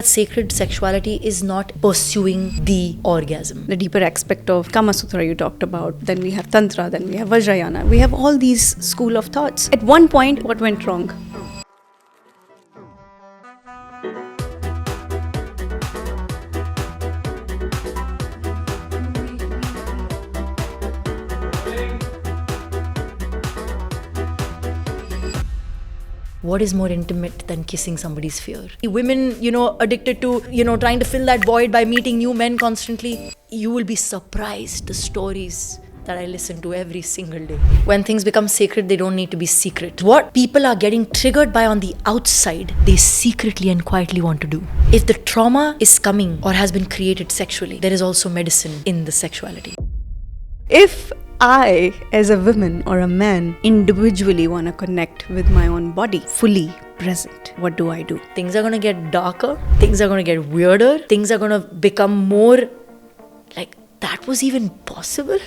sacred sexuality is not pursuing the orgasm. The deeper aspect of Kama Sutra you talked about, then we have Tantra, then we have Vajrayana. We have all these school of thoughts. At one point, what went wrong? What is more intimate than kissing somebody's fear? Women, addicted to, trying to fill that void by meeting new men constantly. You will be surprised the stories that I listen to every single day. When things become sacred, they don't need to be secret. What people are getting triggered by on the outside, they secretly and quietly want to do. If the trauma is coming or has been created sexually, there is also medicine in the sexuality. If I, as a woman or a man, individually want to connect with my own body, fully present, what do I do? Things are going to get darker, things are going to get weirder, things are going to become more like, that was even possible?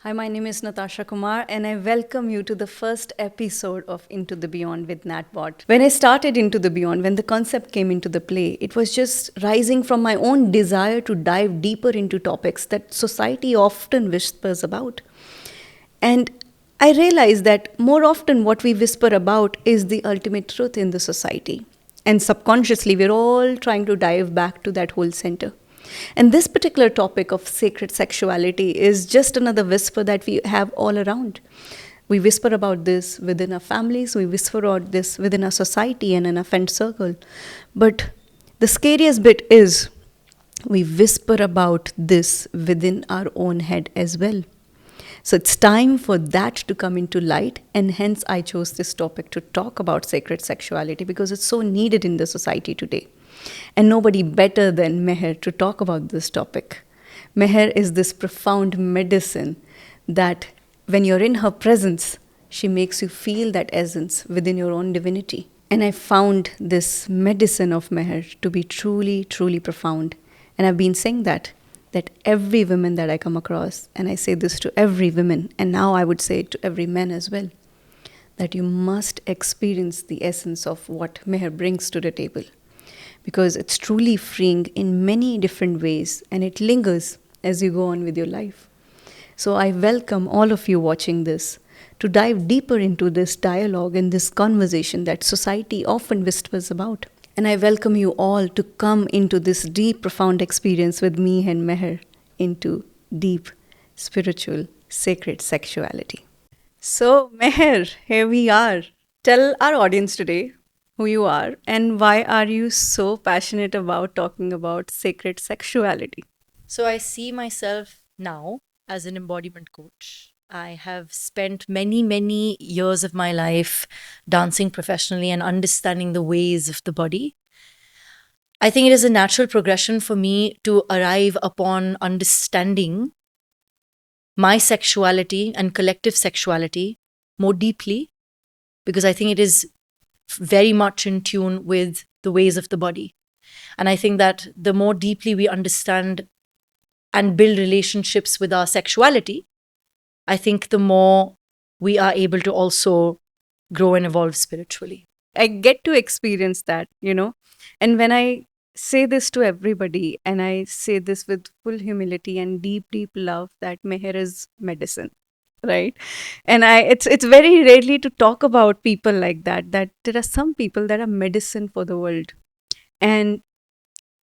Hi, my name is Natasha Kumar and I welcome you to the first episode of Into the Beyond with Nat.bot. When I started Into the Beyond, when the concept came into the play, it was just rising from my own desire to dive deeper into topics that society often whispers about. And I realized that more often what we whisper about is the ultimate truth in the society. And subconsciously, we're all trying to dive back to that whole center. And this particular topic of sacred sexuality is just another whisper that we have all around. We whisper about this within our families, we whisper about this within our society and in our friend circle. But the scariest bit is we whisper about this within our own head as well. So it's time for that to come into light, and hence I chose this topic to talk about sacred sexuality because it's so needed in the society today. And nobody better than Meher to talk about this topic. Meher is this profound medicine that when you're in her presence, she makes you feel that essence within your own divinity. And I found this medicine of Meher to be truly, truly profound. And I've been saying that every woman that I come across, and I say this to every woman, and now I would say it to every man as well, that you must experience the essence of what Meher brings to the table. Because it's truly freeing in many different ways and it lingers as you go on with your life. So I welcome all of you watching this to dive deeper into this dialogue and this conversation that society often whispers about. And I welcome you all to come into this deep, profound experience with me and Meher into deep, spiritual, sacred sexuality. So Meher, here we are. Tell our audience today who you are and why are you so passionate about talking about sacred sexuality? So I see myself now as an embodiment coach. I have spent many, many years of my life dancing professionally and understanding the ways of the body. I think it is a natural progression for me to arrive upon understanding my sexuality and collective sexuality more deeply, because I think it is very much in tune with the ways of the body. And I think that the more deeply we understand and build relationships with our sexuality, I think the more we are able to also grow and evolve spiritually. I get to experience that, and when I say this to everybody, and I say this with full humility and deep, deep love, that Meher is medicine. Right. And it's very rarely to talk about people like that there are some people that are medicine for the world. And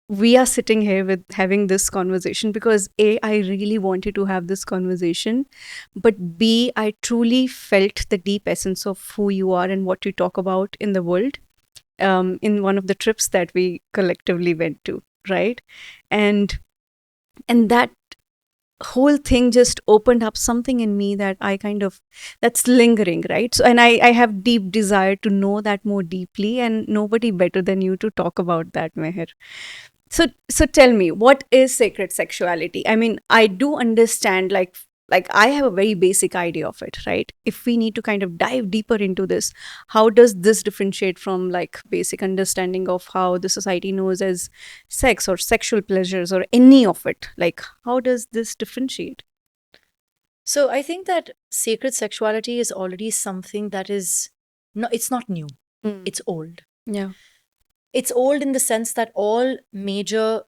we are sitting here with having this conversation because A, I really wanted to have this conversation, but B, I truly felt the deep essence of who you are and what you talk about in the world in one of the trips that we collectively went to. Right. And that whole thing just opened up something in me that that's lingering, right? So, and I have deep desire to know that more deeply, and nobody better than you to talk about that, Meher. So tell me, what is sacred sexuality? I mean, I do understand, like I have a very basic idea of it, right? If we need to kind of dive deeper into this, how does this differentiate from like basic understanding of how the society knows as sex or sexual pleasures or any of it? Like, how does this differentiate? So I think that sacred sexuality is already something that is no, it's not new. Mm. It's old. Yeah. It's old in the sense that all major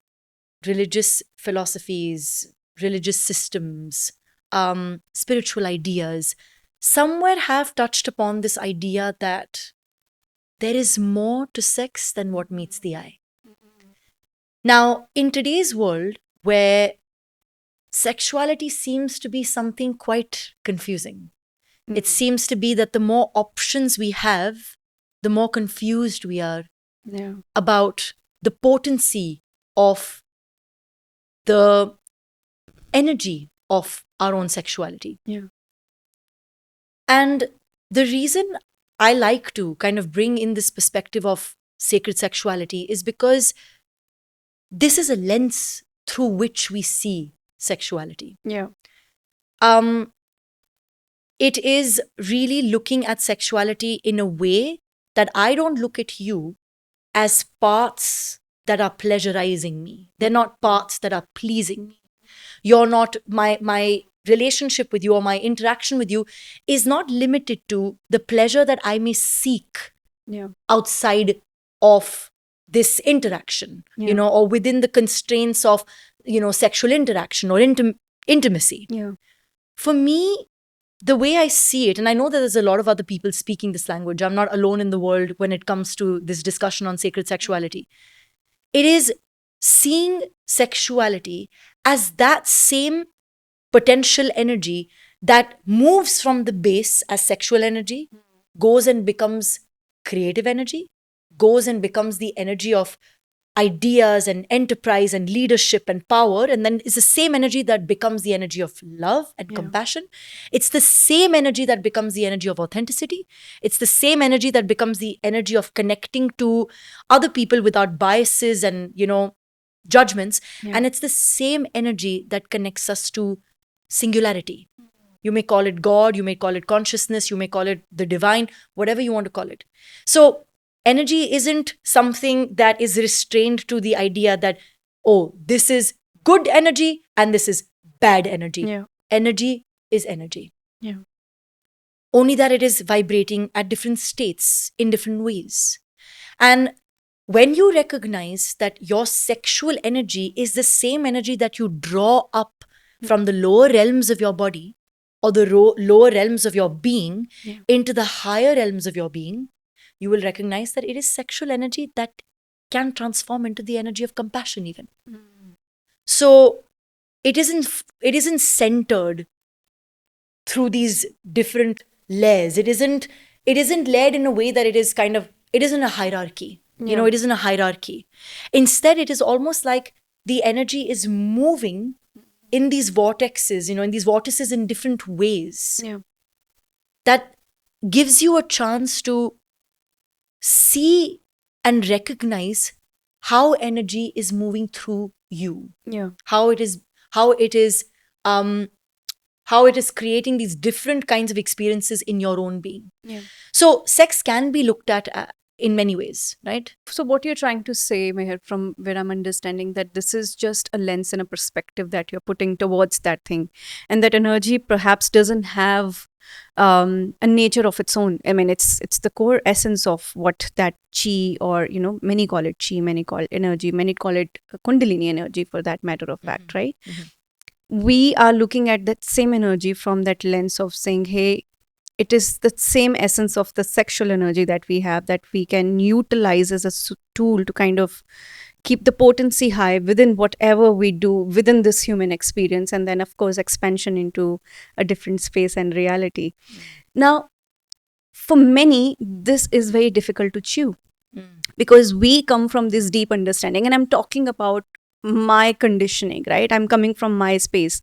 religious philosophies, religious systems, spiritual ideas, somewhere have touched upon this idea that there is more to sex than what meets the eye. Now, in today's world, where sexuality seems to be something quite confusing, it seems to be that the more options we have, the more confused we are about the potency of the energy of our own sexuality. Yeah. And the reason I like to kind of bring in this perspective of sacred sexuality is because this is a lens through which we see sexuality. Yeah. It is really looking at sexuality in a way that I don't look at you as parts that are pleasurizing me. They're not parts that are pleasing me. You're not, my relationship with you or my interaction with you is not limited to the pleasure that I may seek outside of this interaction, or within the constraints of, sexual interaction or intimacy. Yeah. For me, the way I see it, and I know that there's a lot of other people speaking this language, I'm not alone in the world when it comes to this discussion on sacred sexuality. It is seeing sexuality as that same potential energy that moves from the base as sexual energy, goes and becomes creative energy, goes and becomes the energy of ideas and enterprise and leadership and power, and then is the same energy that becomes the energy of love and compassion. It's the same energy that becomes the energy of authenticity. It's the same energy that becomes the energy of connecting to other people without biases and, judgments. And it's the same energy that connects us to singularity. You may call it God, you may call it consciousness, you may call it the divine, whatever you want to call it. So energy isn't something that is restrained to the idea that, oh, this is good energy and this is bad energy. Yeah. Energy is energy. Yeah. Only that it is vibrating at different states in different ways. And when you recognize that your sexual energy is the same energy that you draw up from the lower realms of your body or the lower realms of your being into the higher realms of your being, you will recognize that it is sexual energy that can transform into the energy of compassion even. So it isn't centered through these different layers. It isn't layered in a way that it isn't a hierarchy. It isn't a hierarchy. Instead, it is almost like the energy is moving in these vortexes, in different ways. That gives you a chance to see and recognize how energy is moving through you. How it is creating these different kinds of experiences in your own being. So sex can be looked at in many ways, right? So what you're trying to say, Meher, from where I'm understanding, that this is just a lens and a perspective that you're putting towards that thing, and that energy perhaps doesn't have a nature of its own. I mean, it's the core essence of what that chi, or many call it chi, many call it energy, many call it kundalini energy, for that matter of fact, right? We are looking at that same energy from that lens of saying, hey, it is the same essence of the sexual energy that we have, that we can utilize as a tool to kind of keep the potency high within whatever we do within this human experience, and then of course expansion into a different space and reality. Now, for many, this is very difficult to chew because we come from this deep understanding, and I'm talking about my conditioning, right? I'm coming from my space.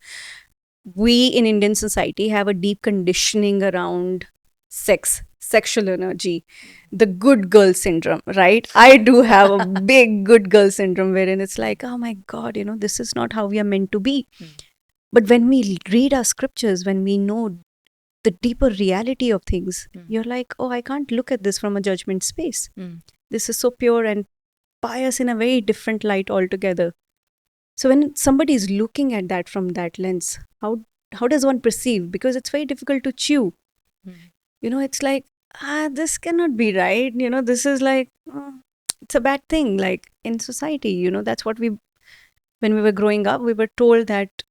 We in Indian society have a deep conditioning around sex, sexual energy, the good girl syndrome, right? I do have a big good girl syndrome wherein it's like, oh my God, this is not how we are meant to be. But when we read our scriptures, when we know the deeper reality of things, you're like, oh, I can't look at this from a judgment space. This is so pure and pious in a very different light altogether. So when somebody is looking at that from that lens, how does one perceive? Because it's very difficult to chew. It's like, this cannot be right. This is like, it's a bad thing. Like in society, that's what when we were growing up, we were told that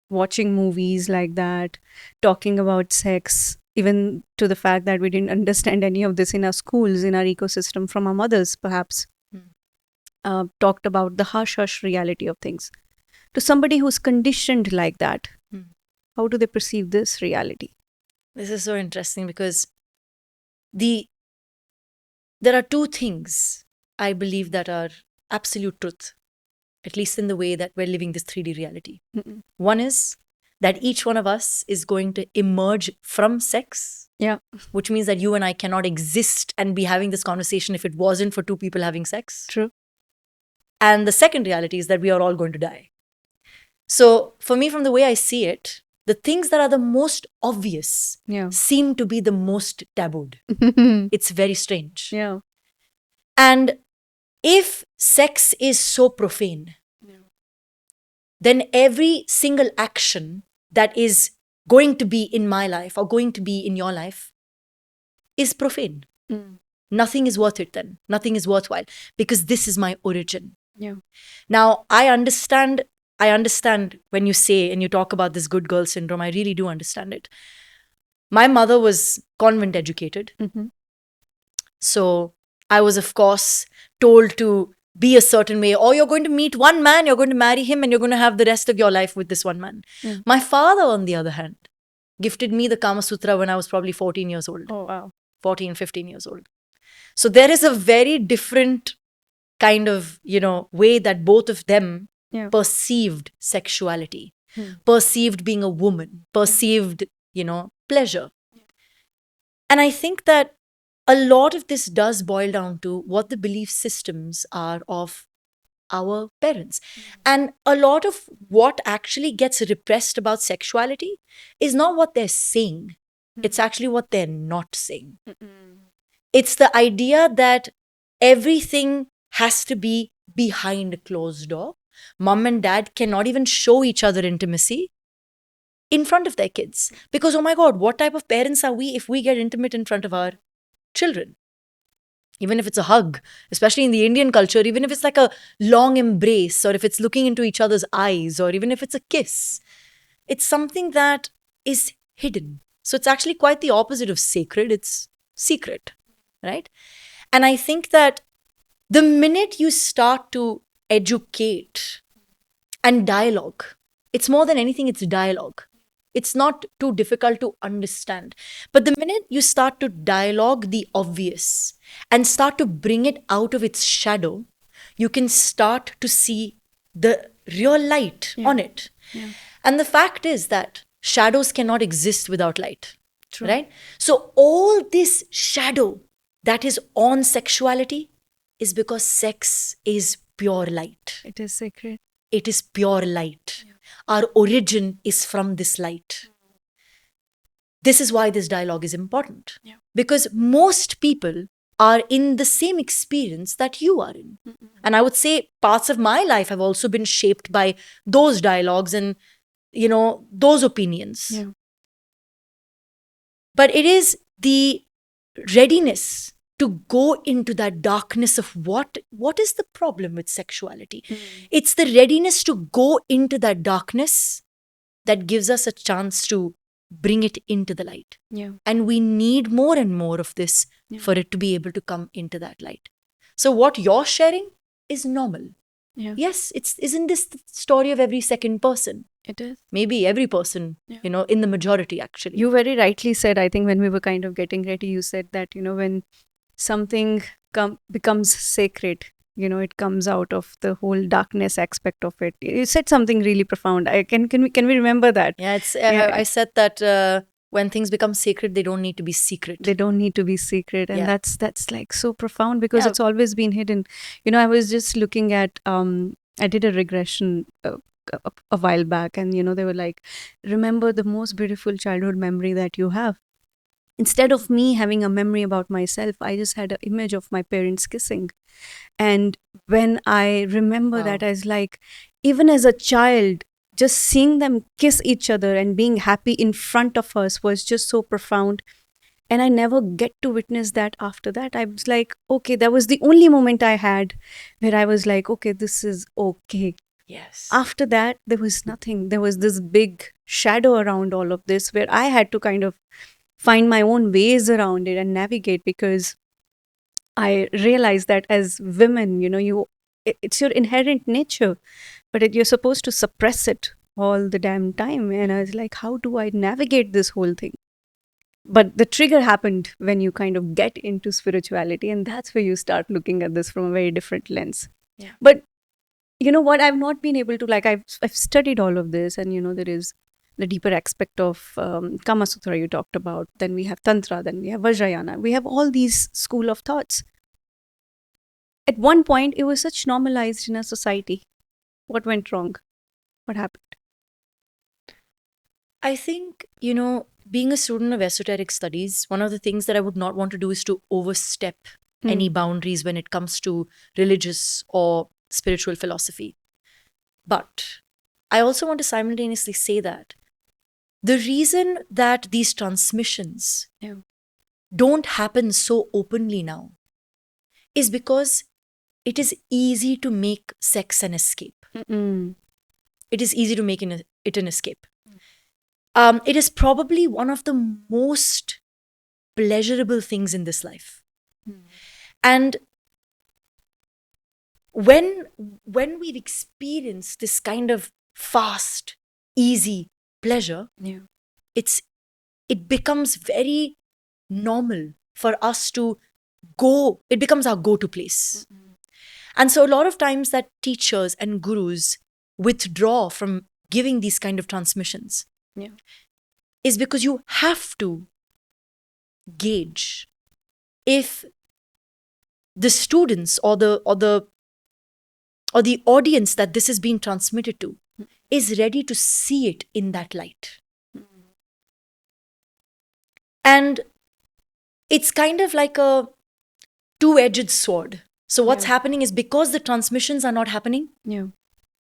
watching movies like that, talking about sex, even to the fact that we didn't understand any of this in our schools, in our ecosystem, from our mothers, perhaps, talked about the hush hush reality of things. To somebody who's conditioned like that, how do they perceive this reality? This is so interesting because there are two things I believe that are absolute truth, at least in the way that we're living this 3D reality. One is that each one of us is going to emerge from sex. Yeah. Which means that you and I cannot exist and be having this conversation if it wasn't for two people having sex. True. And the second reality is that we are all going to die. So for me, from the way I see it, the things that are the most obvious seem to be the most tabooed. It's very strange. Yeah. And if sex is so profane, then every single action that is going to be in my life or going to be in your life is profane. Nothing is worth it then. Nothing is worthwhile because this is my origin. Yeah. Now, I understand when you say and you talk about this good girl syndrome. I really do understand it. My mother was convent educated. So I was, of course, told to be a certain way. Or you're going to meet one man, you're going to marry him, and you're going to have the rest of your life with this one man. My father, on the other hand, gifted me the Kama Sutra when I was probably 14 years old. Oh, wow. 14, 15 years old. So there is a very different kind of, way that both of them perceived sexuality, perceived being a woman, perceived, pleasure. And I think that a lot of this does boil down to what the belief systems are of our parents. And a lot of what actually gets repressed about sexuality is not what they're saying. It's actually what they're not saying. It's the idea that everything has to be behind a closed door. Mom and dad cannot even show each other intimacy in front of their kids. Because, oh my God, what type of parents are we if we get intimate in front of our children? Even if it's a hug, especially in the Indian culture, even if it's like a long embrace, or if it's looking into each other's eyes, or even if it's a kiss, it's something that is hidden. So it's actually quite the opposite of sacred. It's secret, right? And I think that the minute you start to educate and dialogue, it's more than anything, it's dialogue. It's not too difficult to understand. But the minute you start to dialogue the obvious and start to bring it out of its shadow, you can start to see the real light on it. And the fact is that shadows cannot exist without light. True. Right? So all this shadow that is on sexuality is because sex is pure light. It is sacred. It is pure light. Our origin is from this light. This is why this dialogue is important. Because most people are in the same experience that you are in. And I would say parts of my life have also been shaped by those dialogues and, those opinions. But it is the readiness to go into that darkness of what is the problem with sexuality. It's the readiness to go into that darkness that gives us a chance to bring it into the light. And we need more and more of this for it to be able to come into that light. So what you're sharing is normal. Yes, isn't this the story of every second person? It is. Maybe every person, in the majority actually. You very rightly said, I think when we were kind of getting ready, you said that, when something becomes sacred, it comes out of the whole darkness aspect of it. You said something really profound. Can we remember that? Yeah, I said that when things become sacred, they don't need to be secret. They don't need to be secret. And that's like so profound because it's always been hidden. I was just looking at, I did a regression a while back, and they were like, remember the most beautiful childhood memory that you have. Instead of me having a memory about myself, I just had an image of my parents kissing. And when I remember that, I was like, even as a child, just seeing them kiss each other and being happy in front of us was just so profound. And I never get to witness that after that. I was like, okay, that was the only moment I had where I was like, okay, this is okay. Yes. After that, there was nothing. There was this big shadow around all of this where I had to kind of find my own ways around it and navigate, because I realized that as women, it's your inherent nature, but you're supposed to suppress it all the damn time. And I was like, how do I navigate this whole thing? But the trigger happened when you kind of get into spirituality, and that's where you start looking at this from a very different lens. Yeah. But you know what? I've not been able to, like, I've studied all of this, and there is the deeper aspect of Kama Sutra you talked about. Then we have Tantra, then we have Vajrayana. We have all these school of thoughts. At one point, it was such normalized in a society. What went wrong? What happened? I think, being a student of esoteric studies, one of the things that I would not want to do is to overstep any boundaries when it comes to religious or spiritual philosophy. But I also want to simultaneously say that the reason that these transmissions don't happen so openly now is because it is easy to make sex an escape. It is easy to make it an escape. It is probably one of the most pleasurable things in this life. And when we've experienced this kind of fast, easy pleasure, it becomes very normal for us to go. It becomes our go-to place. And so a lot of times that teachers and gurus withdraw from giving these kind of transmissions is because you have to gauge if the students or the audience that this is being transmitted to is ready to see it in that light. And it's kind of like a two-edged sword. So what's happening is, because the transmissions are not happening,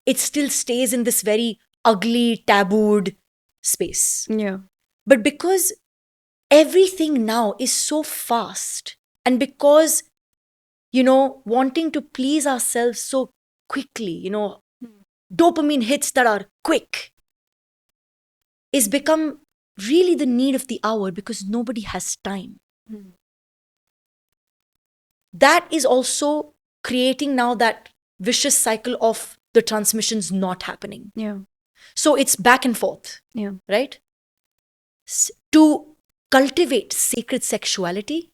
it still stays in this very ugly, tabooed space. But because everything now is so fast, and because, wanting to please ourselves so quickly, dopamine hits that are quick, is become really the need of the hour, because nobody has time. That is also creating now that vicious cycle of the transmissions not happening. So it's back and forth, right? To cultivate sacred sexuality,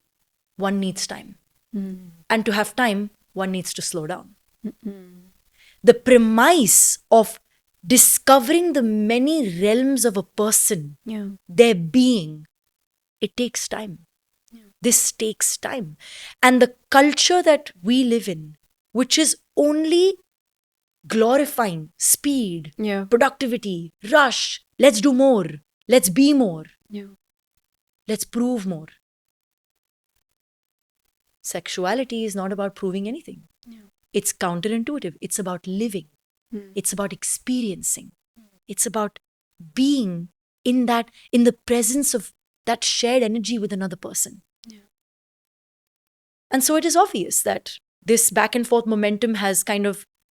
one needs time. And to have time, one needs to slow down. The premise of discovering the many realms of a person, their being, it takes time. This takes time. And the culture that we live in, which is only glorifying speed, productivity, rush, let's do more, let's be more, let's prove more. Sexuality is not about proving anything. It's counterintuitive. It's about living. It's about experiencing. It's about being in the presence of that shared energy with another person. And so it is obvious that this back and forth momentum has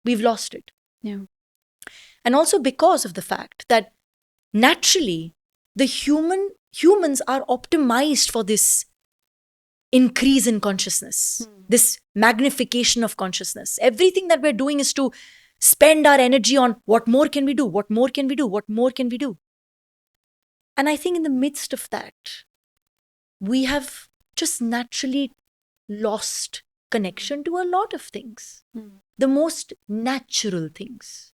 we've lost it. And also because of the fact that naturally the humans are optimized for this increase in consciousness, this magnification of consciousness. Everything that we're doing is to spend our energy on what more can we do, what more can we do, what more can we do. And I think in the midst of that, we have just naturally lost connection to a lot of things. The most natural things.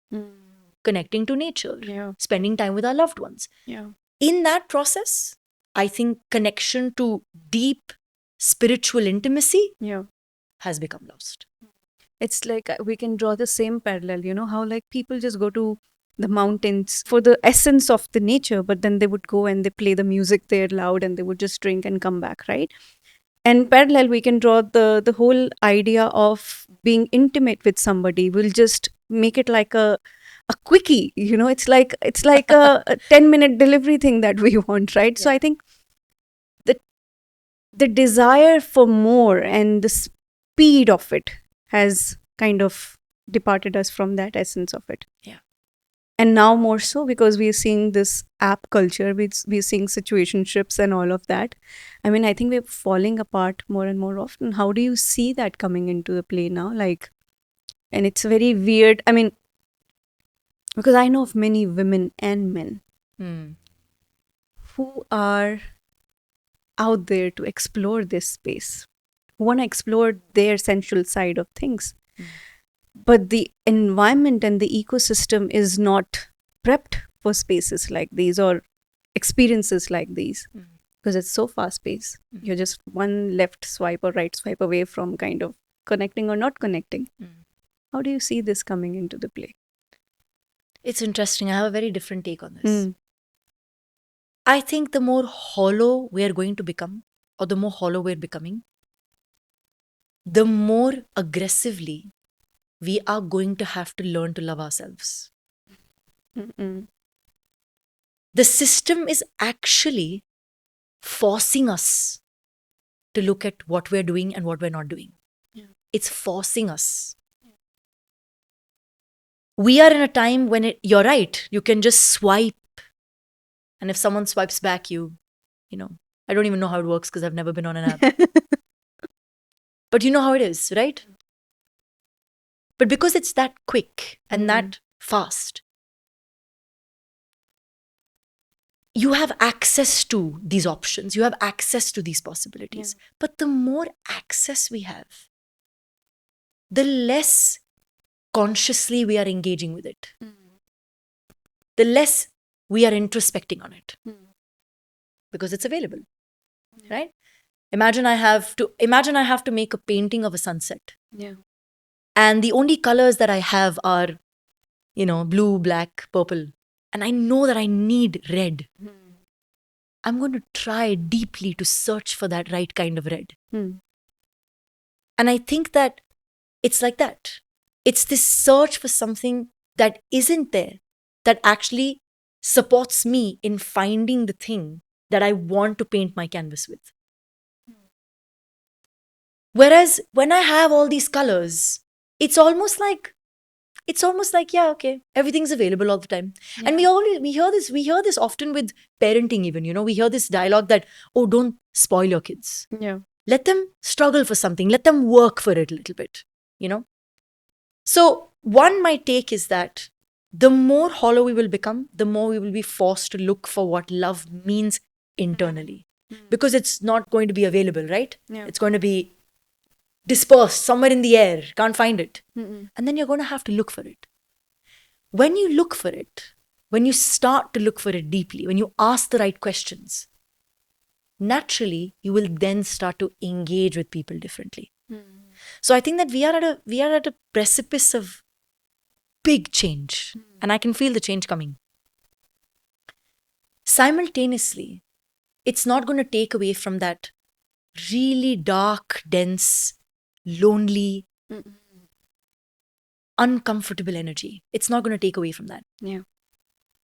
Connecting to nature, spending time with our loved ones. In that process, I think connection to deep spiritual intimacy has become lost. It's like we can draw the same parallel, how like people just go to the mountains for the essence of the nature, but then they would go and they play the music there loud and they would just drink and come back, right? And parallel, we can draw the whole idea of being intimate with somebody. We'll just make it like a quickie, it's like a 10-minute delivery thing that we want, right? So I think the desire for more and the speed of it has kind of departed us from that essence of it. Yeah. And now more so because we're seeing this app culture, we're seeing situationships and all of that. I mean, I think we're falling apart more and more often. How do you see that coming into the play now? Like, and it's very weird. I mean, because I know of many women and men who are out there to explore this space, who want to explore their sensual side of things. But the environment and the ecosystem is not prepped for spaces like these or experiences like these because it's so fast paced. You're just one left swipe or right swipe away from kind of connecting or not connecting. How do you see this coming into the play? It's interesting. I have a very different take on this. I think the more hollow we are going to become, or the more hollow we're becoming, the more aggressively we are going to have to learn to love ourselves. The system is actually forcing us to look at what we're doing and what we're not doing. It's forcing us. We are in a time when you're right, you can just swipe. And if someone swipes back, you know, I don't even know how it works because I've never been on an app. But you know how it is, right? But because it's that quick and that fast, you have access to these options. You have access to these possibilities. But the more access we have, the less consciously we are engaging with it. The less we are introspecting on it. Because it's available, right? Imagine I have to make a painting of a sunset. And the only colors that I have are, blue, black, purple. And I know that I need red. I'm going to try deeply to search for that right kind of red. And I think that it's like that. It's this search for something that isn't there that actually supports me in finding the thing that I want to paint my canvas with. Whereas when I have all these colors, it's almost like, yeah, okay, everything's available all the time. And we hear this often with parenting even, we hear this dialogue that, oh, don't spoil your kids. Let them struggle for something. Let them work for it a little bit, So my take is that the more hollow we will become, the more we will be forced to look for what love means internally. Because it's not going to be available, right? It's going to be dispersed somewhere in the air, can't find it. And then you're going to have to look for it. When you look for it, when you start to look for it deeply, when you ask the right questions, naturally, you will then start to engage with people differently. So I think that we are at a precipice of big change, and I can feel the change coming. Simultaneously, it's not going to take away from that really dark, dense, lonely, uncomfortable energy. It's not going to take away from that.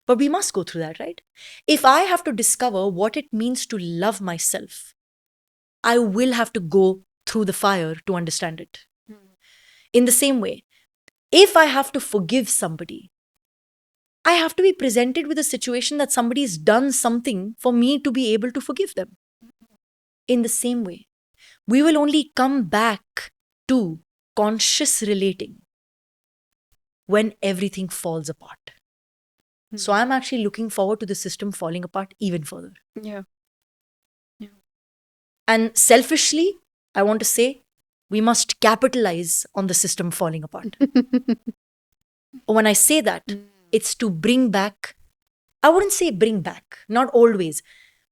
But we must go through that, right? If I have to discover what it means to love myself, I will have to go through the fire to understand it. In the same way, if I have to forgive somebody, I have to be presented with a situation that somebody's done something for me to be able to forgive them. In the same way, we will only come back to conscious relating when everything falls apart. So I'm actually looking forward to the system falling apart even further. And selfishly, I want to say, we must capitalize on the system falling apart. When I say that, it's to bring back, I wouldn't say bring back, not always,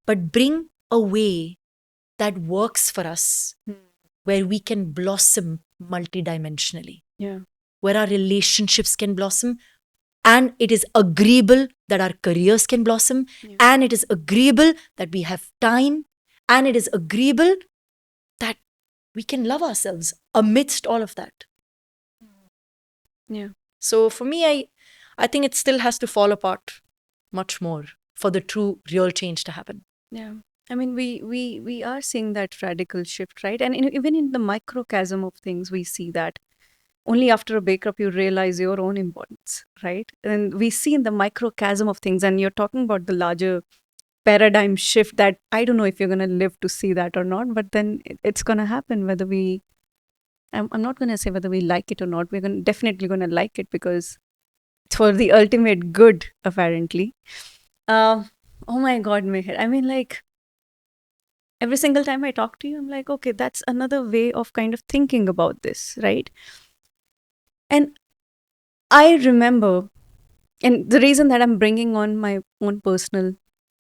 but bring a way that works for us, where we can blossom multidimensionally, where our relationships can blossom, and it is agreeable that our careers can blossom, and it is agreeable that we have time, and it is agreeable that we can love ourselves amidst all of that. So for me, I think it still has to fall apart much more for the true, real change to happen. I mean, we are seeing that radical shift, right? And even in the microcosm of things, we see that only after a breakup you realize your own importance, right? And we see in the microcosm of things, and you're talking about the larger paradigm shift that I don't know if you're going to live to see that or not, but then it's going to happen whether we. I'm not going to say whether we like it or not. We're definitely going to like it because it's for the ultimate good, apparently. Uh, oh my God, Meher. I mean, like, every single time I talk to you, I'm like, okay, that's another way of kind of thinking about this, right? And I remember, and the reason that I'm bringing on my own personal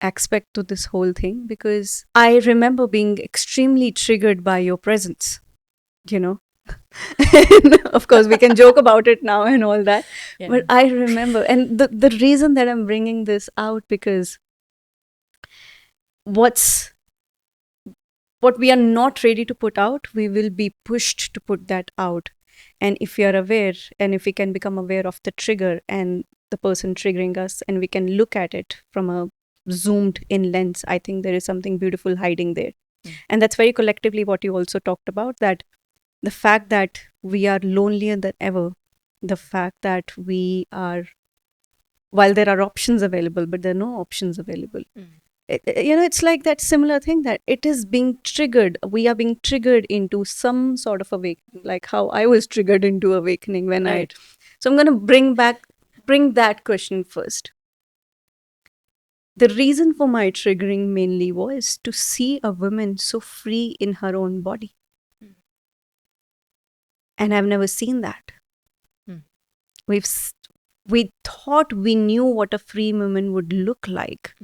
aspect to this whole thing, because I remember being extremely triggered by your presence, you know. Of course, we can joke about it now and all that. Yeah. But I remember, and the reason that I'm bringing this out, because what we are not ready to put out, we will be pushed to put that out. And if we are aware, and if we can become aware of the trigger and the person triggering us, and we can look at it from a zoomed in lens, I think there is something beautiful hiding there. And that's very collectively what you also talked about, that the fact that we are lonelier than ever, the fact that we are, while there are options available, but there are no options available. It's like that similar thing that it is being triggered. We are being triggered into some sort of awakening, like how I was triggered into awakening when right. So I'm going to bring that question first. The reason for my triggering mainly was to see a woman so free in her own body. And I've never seen that. We thought we knew what a free woman would look like.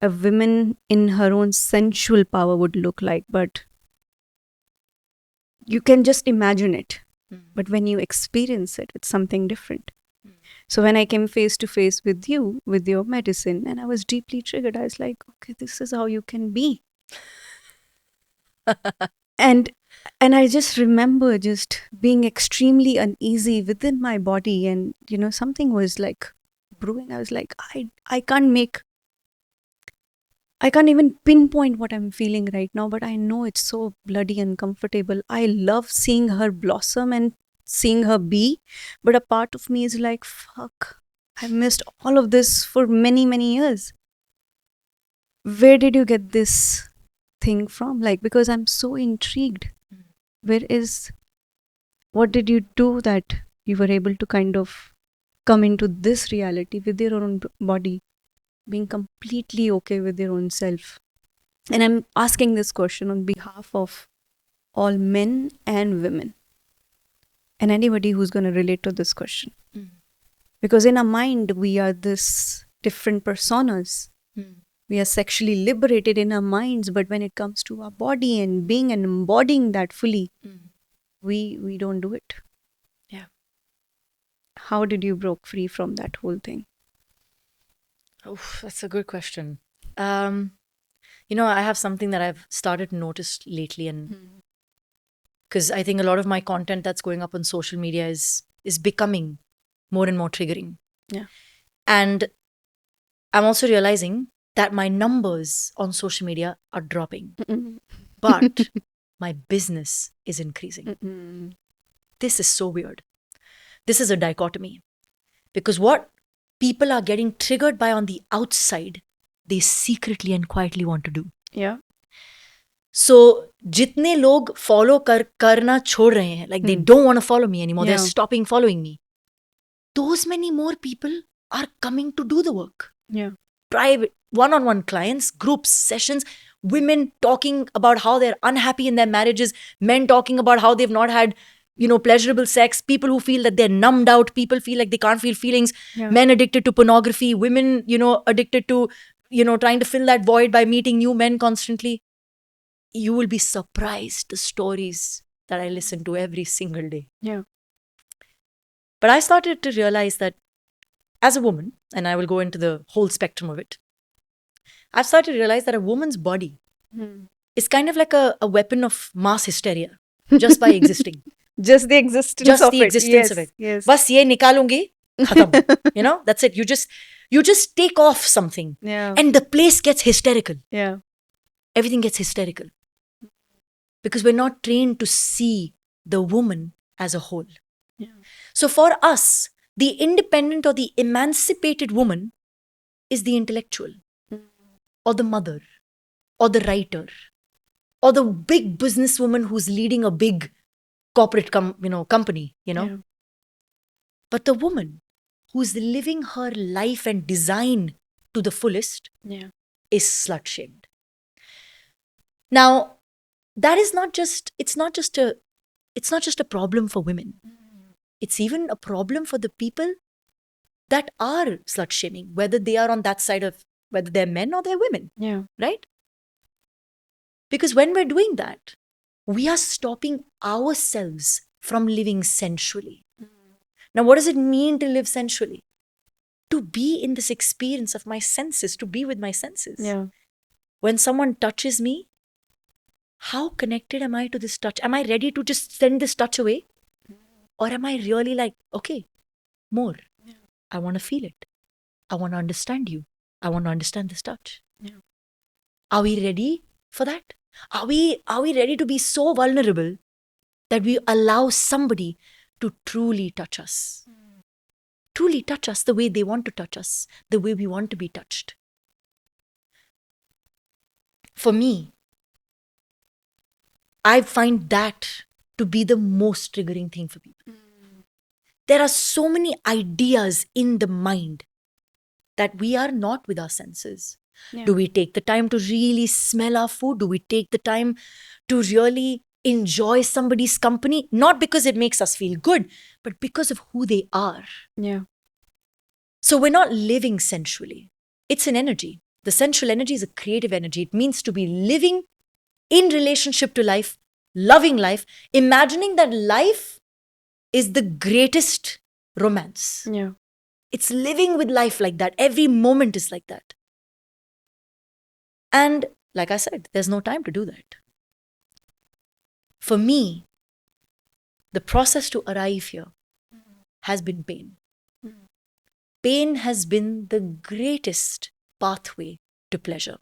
A woman in her own sensual power would look like, but you can just imagine it. But when you experience it, it's something different. So when I came face to face with you, with your medicine, and I was deeply triggered, I was like, okay, this is how you can be. And I just remember just being extremely uneasy within my body, and something was like brewing. I was like, I can't even pinpoint what I'm feeling right now, but I know it's so bloody uncomfortable. I love seeing her blossom and seeing her be, but a part of me is like, fuck, I missed all of this for many, many years. Where did you get this thing from? Like, because I'm so intrigued. What did you do that you were able to kind of come into this reality with your own body, being completely okay with your own self? And I'm asking this question on behalf of all men and women, and anybody who's going to relate to this question. Because in our mind, we are this different personas. We are sexually liberated in our minds, but when it comes to our body and being and embodying that fully, we don't do it. Yeah. How did you break free from that whole thing? Oh, that's a good question. I have something that I've started to notice lately, and because I think a lot of my content that's going up on social media is becoming more and more triggering. Yeah. And I'm also realizing that my numbers on social media are dropping, but my business is increasing. This is so weird. This is a dichotomy, because what people are getting triggered by on the outside, they secretly and quietly want to do. Yeah. So, jitne log follow karna chhod rahe hain, like they don't want to follow me anymore, they're stopping following me. Those many more people are coming to do the work. Yeah. Private, one-on-one clients, groups, sessions, women talking about how they're unhappy in their marriages, men talking about how they've not had, pleasurable sex, people who feel that they're numbed out, people feel like they can't feel feelings, men addicted to pornography, women, addicted to, trying to fill that void by meeting new men constantly. You will be surprised the stories that I listen to every single day. Yeah. But I started to realize that as a woman, and I will go into the whole spectrum of it, I've started to realize that a woman's body is kind of like a weapon of mass hysteria, just by existing. Just the existence of it. Yes. Bas ye nikalungi, khatam. That's it. You just take off something. Yeah. And the place gets hysterical. Yeah. everything gets hysterical. Because we're not trained to see the woman as a whole. Yeah. So for us, the independent or the emancipated woman is the intellectual, or the mother, or the writer, or the big businesswoman who's leading a big corporate company, Yeah. But the woman who's living her life and design to the fullest Yeah. is slut-shamed. Now, that is not just, it's not just a problem for women. It's even a problem for the people that are slut-shaming, whether they are on that side of, whether they're men or they're women, Yeah. right? Because when we're doing that, we are stopping ourselves from living sensually. Now, what does it mean to live sensually? To be in this experience of my senses, to be with my senses. Yeah. When someone touches me, how connected am I to this touch? Am I ready to just send this touch away? Or am I really like, okay, more? Yeah. I want to feel it. I want to understand you. I want to understand this touch. Yeah. Are we ready for that? Are we ready to be so vulnerable that we allow somebody to truly touch us? Truly touch us the way they want to touch us, the way we want to be touched. For me, I find that to be the most triggering thing for people. There are so many ideas in the mind that we are not with our senses. Yeah. Do we take the time to really smell our food? Do we take the time to really enjoy somebody's company? Not because it makes us feel good, but because of who they are. Yeah. So we're not living sensually. It's an energy. The sensual energy is a creative energy. It means to be living in relationship to life, loving life, imagining that life is the greatest romance. Yeah. It's living with life like that. Every moment is like that. And like I said, there's no time to do that. For me, the process to arrive here has been pain. Pain has been the greatest pathway to pleasure.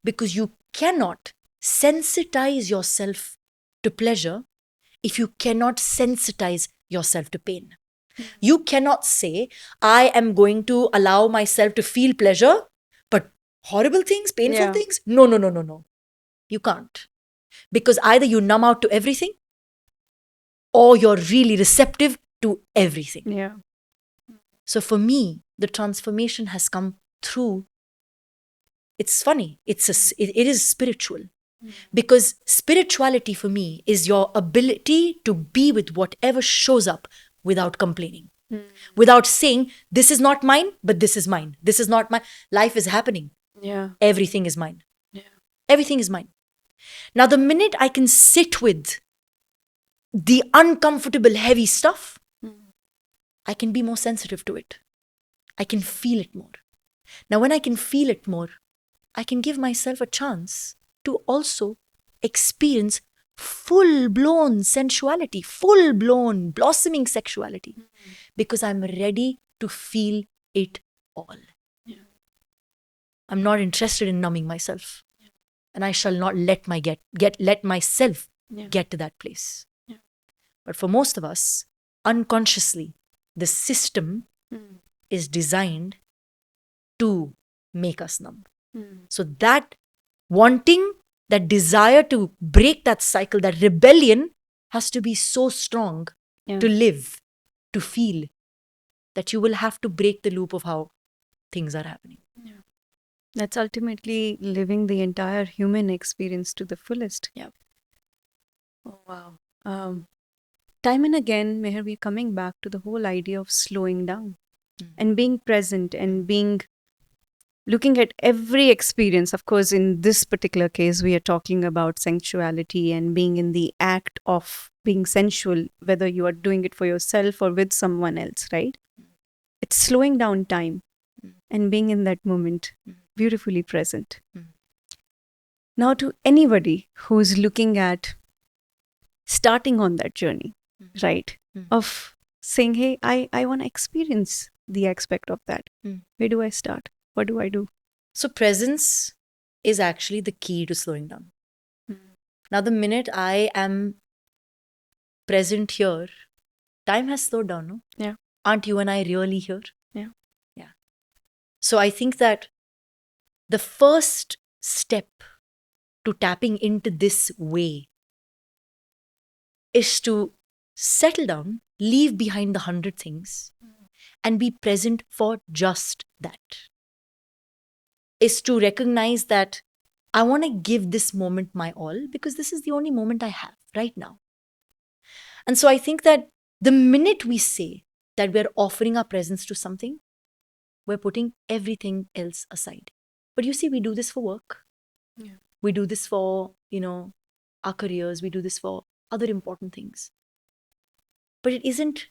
Because you cannot sensitize yourself to pleasure if you cannot sensitize yourself to pain. You cannot say, I am going to allow myself to feel pleasure, but horrible things, painful things? No. You can't. Because either you numb out to everything or you're really receptive to everything. Yeah. So for me, the transformation has come through, it's funny, it is spiritual. Because spirituality for me is your ability to be with whatever shows up without complaining. Without saying, this is not mine, but this is mine. This is not mine. Life is happening. Yeah. Everything is mine. Yeah. Everything is mine. Now, the minute I can sit with the uncomfortable, heavy stuff, I can be more sensitive to it. I can feel it more. Now, when I can feel it more, I can give myself a chance to also experience full-blown sensuality, full-blown blossoming sexuality, because I'm ready to feel it all. Yeah. I'm not interested in numbing myself. Yeah. And I shall not let myself get to that place. Yeah. But for most of us, unconsciously, the system is designed to make us numb. So that wanting, that desire to break that cycle, that rebellion has to be so strong to live, to feel, that you will have to break the loop of how things are happening. Yeah. That's ultimately living the entire human experience to the fullest. Yeah. Oh, wow. Time and again, Meher, we're coming back to the whole idea of slowing down and being present and looking at every experience. Of course, in this particular case, we are talking about sensuality and being in the act of being sensual, whether you are doing it for yourself or with someone else, right? It's slowing down time and being in that moment, beautifully present. Now, to anybody who's looking at starting on that journey, right, of saying, hey, I want to experience the aspect of that. Where do I start? What do I do? So presence is actually the key to slowing down. Now, the minute I am present here, time has slowed down, no? Yeah. Aren't you and I really here? Yeah. Yeah. So I think that the first step to tapping into this way is to settle down, leave behind the 100 things, and be present for just that. Is to recognize that I want to give this moment my all because this is the only moment I have right now. And so I think that the minute we say that we're offering our presence to something, we're putting everything else aside. But you see, we do this for work. Yeah. We do this for, our careers. We do this for other important things. But it isn't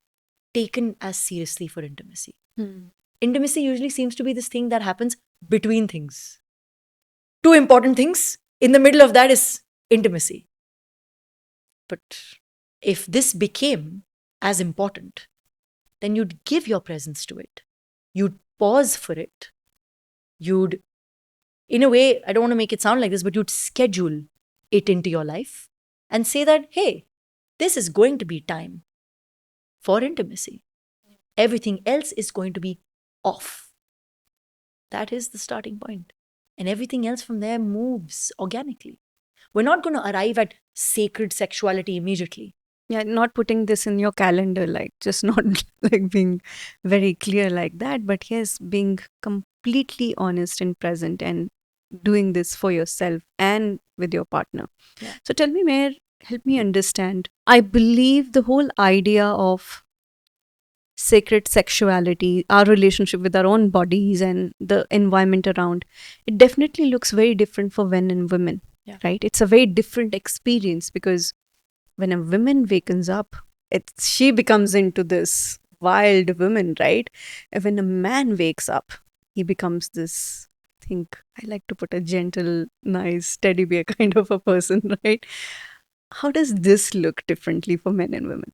taken as seriously for intimacy. Intimacy usually seems to be this thing that happens between things. Two important things. In the middle of that is intimacy. But if this became as important, then you'd give your presence to it. You'd pause for it. You'd, in a way, I don't want to make it sound like this, but you'd schedule it into your life and say that, hey, this is going to be time for intimacy. Everything else is going to be off. That is the starting point. And everything else from there moves organically. We're not going to arrive at sacred sexuality immediately. Yeah, not putting this in your calendar, like just not like being very clear like that, but yes, being completely honest and present and doing this for yourself and with your partner. Yeah. So tell me, Meher, help me understand. I believe the whole idea of sacred sexuality, our relationship with our own bodies and the environment around, it definitely looks very different for men and women, right? It's a very different experience because when a woman wakens up, she becomes into this wild woman, right? And when a man wakes up, he becomes this, I think I like to put a gentle, nice, teddy bear kind of a person, right? How does this look differently for men and women?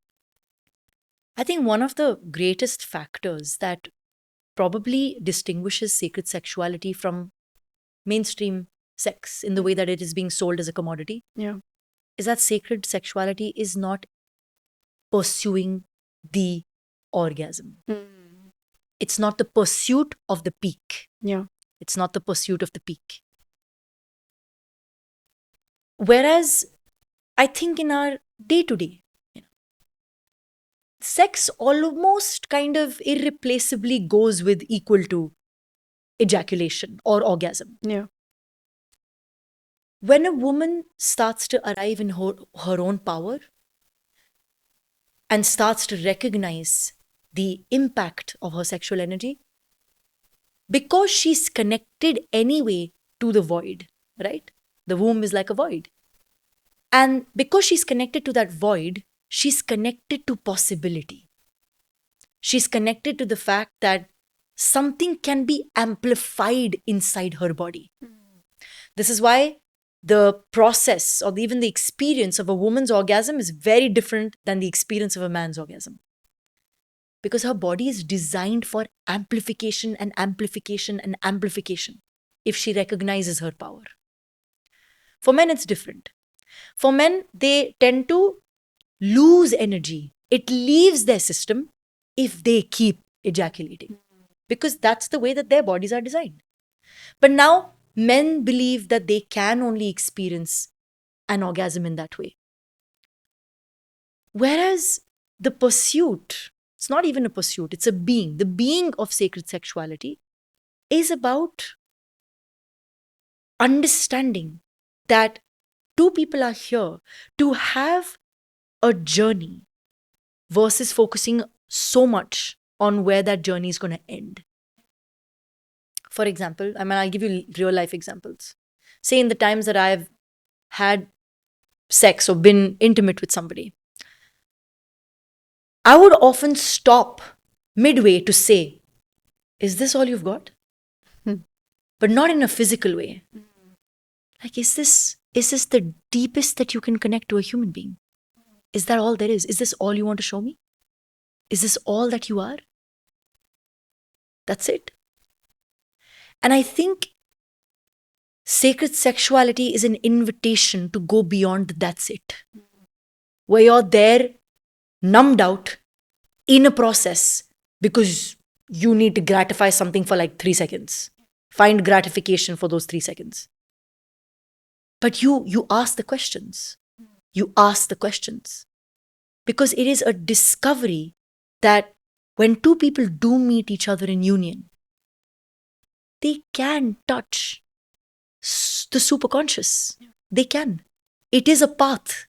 I think one of the greatest factors that probably distinguishes sacred sexuality from mainstream sex in the way that it is being sold as a commodity is that sacred sexuality is not pursuing the orgasm. It's not the pursuit of the peak. It's not the pursuit of the peak. Whereas I think in our day-to-day, sex almost kind of irreplaceably goes with equal to ejaculation or orgasm. When a woman starts to arrive in her own power and starts to recognize the impact of her sexual energy, because she's connected anyway to the void, right? The womb is like a void. And because she's connected to that void, she's connected to possibility. She's connected to the fact that something can be amplified inside her body. This is why the process or even the experience of a woman's orgasm is very different than the experience of a man's orgasm. Because her body is designed for amplification and amplification and amplification if she recognizes her power. For men, it's different. For men, they tend to lose energy. It leaves their system if they keep ejaculating. Because that's the way that their bodies are designed. But now, men believe that they can only experience an orgasm in that way. Whereas the pursuit, it's not even a pursuit, it's a being. The being of sacred sexuality is about understanding that two people are here to have a journey versus focusing so much on where that journey is going to end. For example, I'll give you real life examples. Say in the times that I've had sex or been intimate with somebody, I would often stop midway to say, is this all you've got? But not in a physical way. Like, is this the deepest that you can connect to a human being? Is that all there is? Is this all you want to show me? Is this all that you are? That's it. And I think Sacred sexuality is an invitation to go beyond that's it. Where you're there, numbed out in a process because you need to gratify something for like 3 seconds. Find gratification for those 3 seconds. But you ask the questions. You ask the questions. Because it is a discovery that when two people do meet each other in union, they can touch the superconscious. They can. It is a path.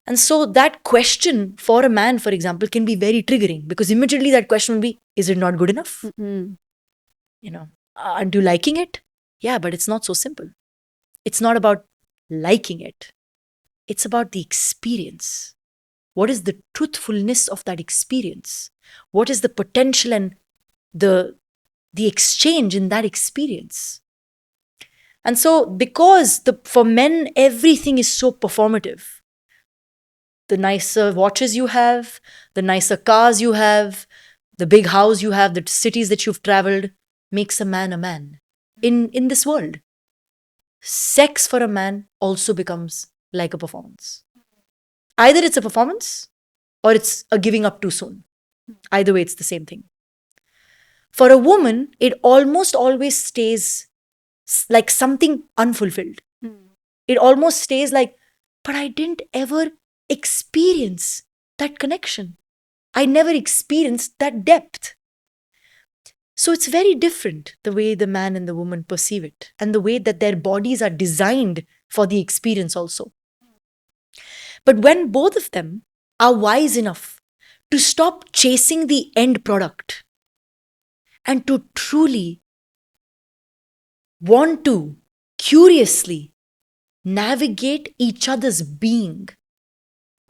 And so that question for a man, for example, can be very triggering because immediately that question will be, is it not good enough? Aren't you liking it? Yeah, but it's not so simple. It's not about liking it. It's about the experience. What is the truthfulness of that experience? What is the potential and the exchange in that experience? And so because for men, everything is so performative. The nicer watches you have, the nicer cars you have, the big house you have, the cities that you've traveled makes a man in this world. Sex for a man also becomes like a performance. Either it's a performance or it's a giving up too soon. Either way, it's the same thing. For a woman, it almost always stays like something unfulfilled. It almost stays like, but I didn't ever experience that connection. I never experienced that depth. So it's very different the way the man and the woman perceive it and the way that their bodies are designed for the experience also. But when both of them are wise enough to stop chasing the end product and to truly want to curiously navigate each other's being,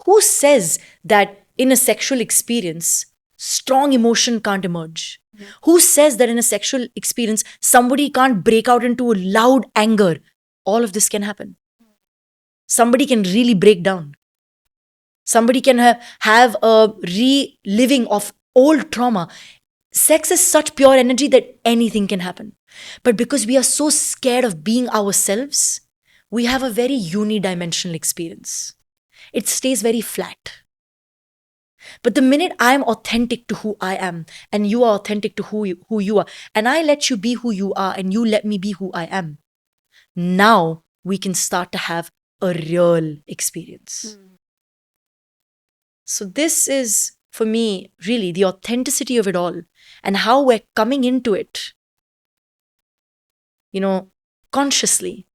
who says that in a sexual experience, strong emotion can't emerge? Who says that in a sexual experience, somebody can't break out into a loud anger? All of this can happen. Somebody can really break down. Somebody can have a reliving of old trauma. Sex is such pure energy that anything can happen. But because we are so scared of being ourselves, we have a very unidimensional experience. It stays very flat. But the minute I'm authentic to who I am and you are authentic to who you are, and I let you be who you are and you let me be who I am, now we can start to have a real experience. So this is, for me, really the authenticity of it all and how we're coming into it, consciously.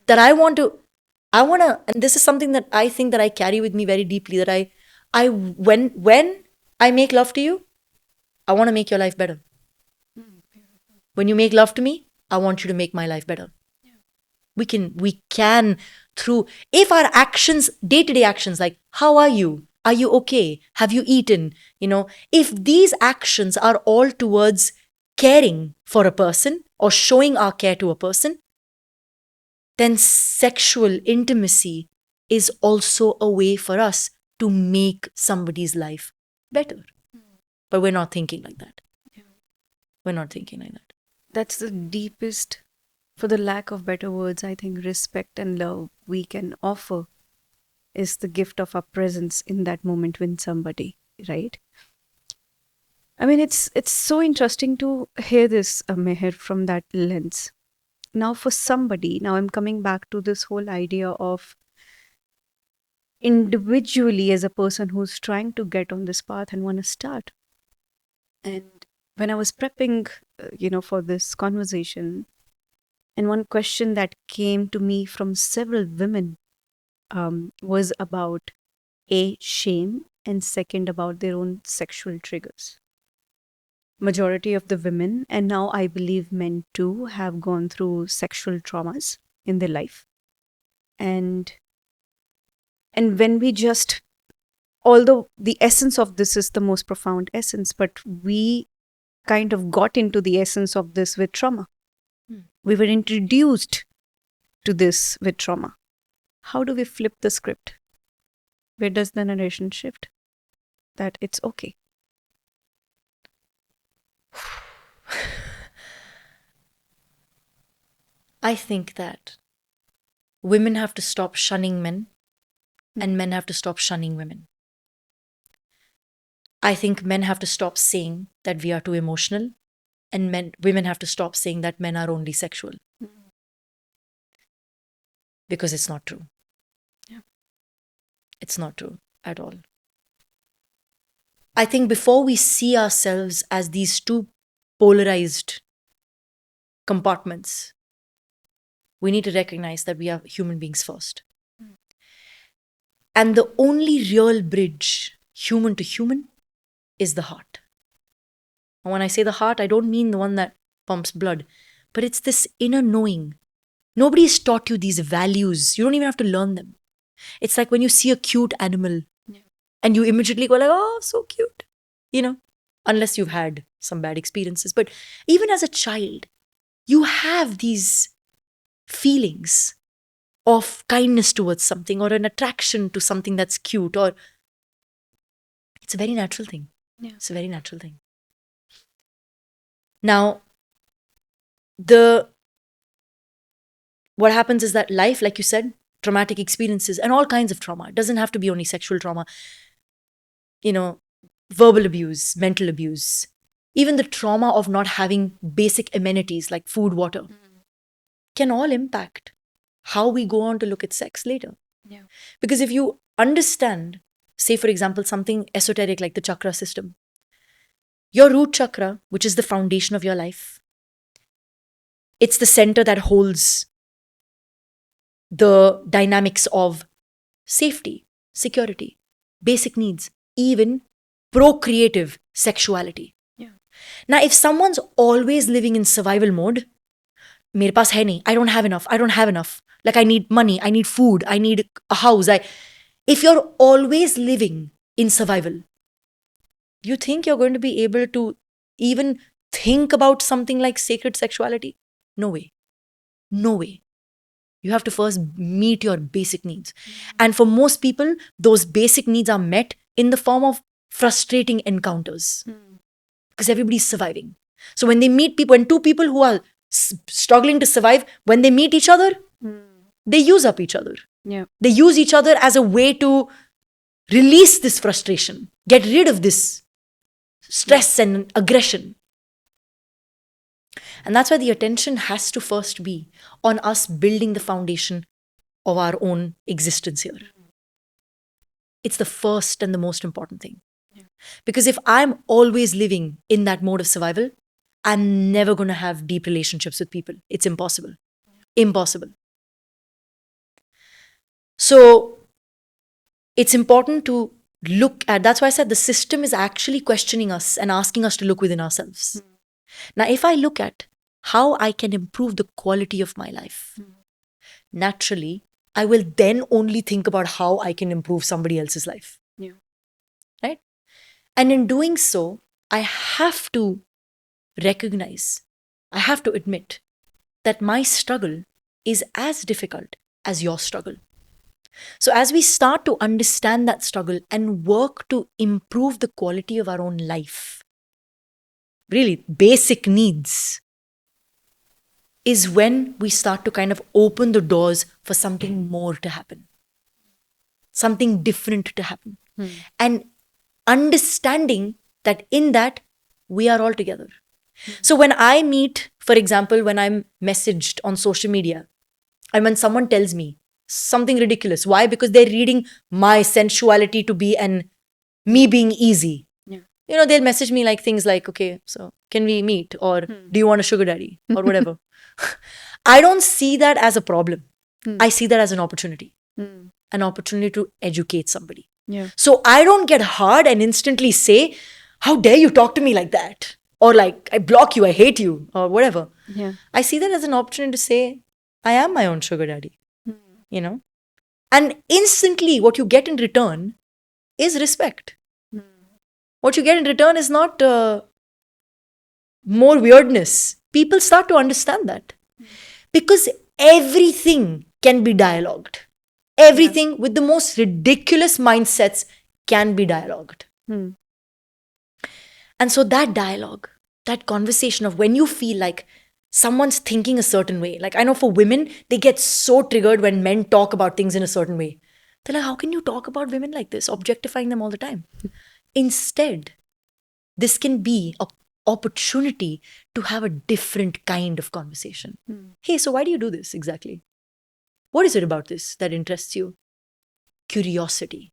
That I want to, and this is something that I think that I carry with me very deeply, that when I make love to you, I want to make your life better. When you make love to me, I want you to make my life better. We can through, if our actions, day-to-day actions, like, how are you? Are you okay? Have you eaten? If these actions are all towards caring for a person or showing our care to a person, then sexual intimacy is also a way for us to make somebody's life better. But we're not thinking like that. We're not thinking like that. That's the deepest, for the lack of better words, I think respect and love we can offer is the gift of our presence in that moment with somebody, right? I mean, it's so interesting to hear this, Meher, from that lens. Now, for somebody, now I'm coming back to this whole idea of individually as a person who's trying to get on this path and want to start. And when I was prepping, for this conversation, and one question that came to me from several women was about shame, and second about their own sexual triggers. Majority of the women, and now I believe men too, have gone through sexual traumas in their life. And when we just, although the essence of this is the most profound essence, but we kind of got into the essence of this with trauma. We were introduced to this with trauma. How do we flip the script? Where does the narration shift? That it's okay. I think that women have to stop shunning men and men have to stop shunning women. I think men have to stop saying that we are too emotional and women have to stop saying that men are only sexual. Because it's not true. Yeah. It's not true at all. I think before we see ourselves as these two polarized compartments, we need to recognize that we are human beings first. And the only real bridge, human to human, is the heart. And when I say the heart, I don't mean the one that pumps blood, but it's this inner knowing. Nobody's taught you these values. You don't even have to learn them. It's like when you see a cute animal and you immediately go like, oh, so cute, unless you've had some bad experiences. But even as a child, you have these feelings of kindness towards something or an attraction to something that's cute, or it's a very natural thing. Yeah. It's a very natural thing. Now, what happens is that life, like you said, traumatic experiences and all kinds of trauma. It doesn't have to be only sexual trauma. Verbal abuse, mental abuse, even the trauma of not having basic amenities like food, water, can all impact how we go on to look at sex later. Yeah. Because if you understand, say for example, something esoteric like the chakra system, your root chakra, which is the foundation of your life, it's the center that holds the dynamics of safety, security, basic needs, even procreative sexuality. Yeah. Now, if someone's always living in survival mode, mere paas hai nahi, I don't have enough. Like I need money, I need food, I need a house. If you're always living in survival, you think you're going to be able to even think about something like sacred sexuality? No way. No way. You have to first meet your basic needs. And for most people, those basic needs are met in the form of frustrating encounters. Because everybody's surviving. So when they meet people, when two people who are struggling to survive, when they meet each other, they use up each other. Yeah. They use each other as a way to release this frustration, get rid of this stress and aggression. And that's why the attention has to first be on us building the foundation of our own existence here. It's the first and the most important thing. Yeah. Because if I'm always living in that mode of survival, I'm never going to have deep relationships with people. It's impossible. Yeah. Impossible. So it's important to look at, that's why I said the system is actually questioning us and asking us to look within ourselves. Now, if I look at how I can improve the quality of my life, naturally, I will then only think about how I can improve somebody else's life. Yeah. Right? And in doing so, I have to recognize, I have to admit that my struggle is as difficult as your struggle. So as we start to understand that struggle and work to improve the quality of our own life, really basic needs, is when we start to kind of open the doors for something more to happen, something different to happen. And understanding that in that, we are all together. So when I meet, for example, when I'm messaged on social media, and when someone tells me something ridiculous, why? Because they're reading my sensuality to be me being easy. Yeah. They'll message me like things like, okay, so can we meet? Or do you want a sugar daddy? Or whatever. I don't see that as a problem. I see that as an opportunity. An opportunity to educate somebody. Yeah. So I don't get hard and instantly say, how dare you talk to me like that? Or like, I block you, I hate you, or whatever. Yeah. I see that as an opportunity to say, I am my own sugar daddy. And instantly what you get in return is respect. What you get in return is not more weirdness. People start to understand that. Because everything can be dialogued. Everything with the most ridiculous mindsets can be dialogued. And so that dialogue, that conversation of when you feel like someone's thinking a certain way. Like, I know for women, they get so triggered when men talk about things in a certain way. They're like, how can you talk about women like this, objectifying them all the time? Instead, this can be an opportunity to have a different kind of conversation. Hey, so why do you do this exactly? What is it about this that interests you? Curiosity.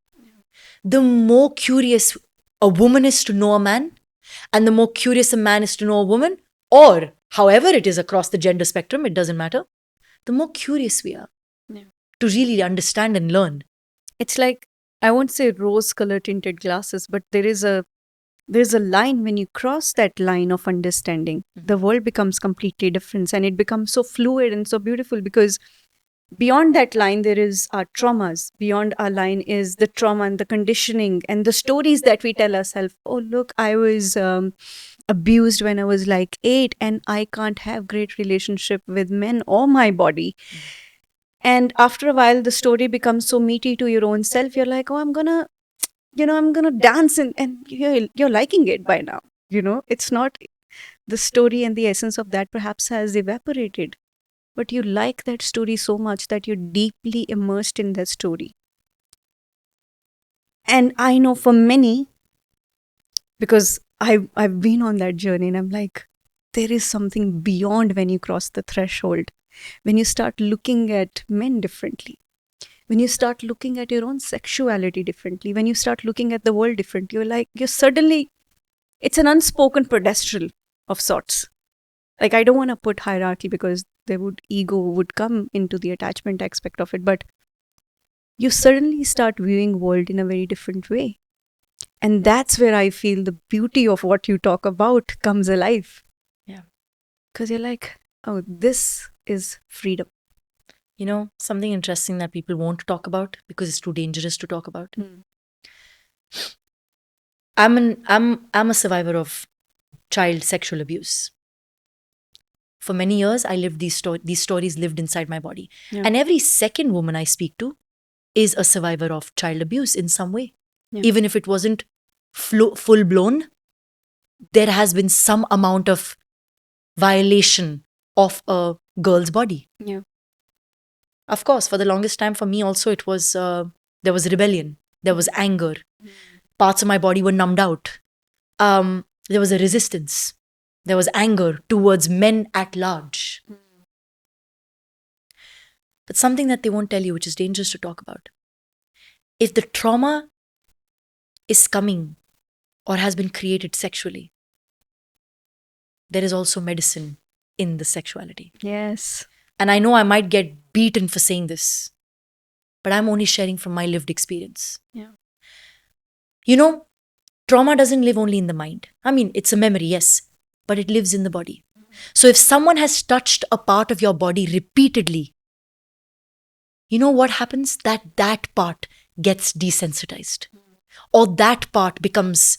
The more curious a woman is to know a man, and the more curious a man is to know a woman, or however it is across the gender spectrum, it doesn't matter, the more curious we are to really understand and learn. It's like, I won't say rose color tinted glasses, but there's a line. When you cross that line of understanding, the world becomes completely different, and it becomes so fluid and so beautiful, because beyond that line there is our traumas. Beyond our line is the trauma and the conditioning and the stories that we tell ourselves. Oh, look, I was abused when I was like 8, and I can't have great relationship with men or my body. And after a while, the story becomes so meaty to your own self. You're like, oh, I'm gonna dance, and you're liking it by now. It's not, the story and the essence of that perhaps has evaporated, but you like that story so much that you're deeply immersed in that story. And I know for many, because I've been on that journey, and I'm like, there is something beyond when you cross the threshold. When you start looking at men differently, when you start looking at your own sexuality differently, when you start looking at the world differently, you're suddenly, it's an unspoken pedestal of sorts. Like, I don't want to put hierarchy, because ego would come into the attachment aspect of it, but you suddenly start viewing world in a very different way. And that's where I feel the beauty of what you talk about comes alive. Yeah. Because you're like, oh, this is freedom. Something interesting that people won't talk about because it's too dangerous to talk about. I'm a survivor of child sexual abuse. For many years, I lived these stories lived inside my body. Yeah. And every second woman I speak to is a survivor of child abuse in some way. Yeah. Even if it wasn't full blown, there has been some amount of violation of a girl's body. Yeah. Of course, for the longest time for me also, it was, there was rebellion, there was anger, parts of my body were numbed out. There was a resistance, there was anger towards men at large. But something that they won't tell you, which is dangerous to talk about. If the trauma is coming or has been created sexually, there is also medicine in the sexuality. Yes. And I know I might get beaten for saying this, but I'm only sharing from my lived experience. Yeah. Trauma doesn't live only in the mind. I mean, it's a memory, yes, but it lives in the body. So if someone has touched a part of your body repeatedly, you know what happens? That part gets desensitized, or that part becomes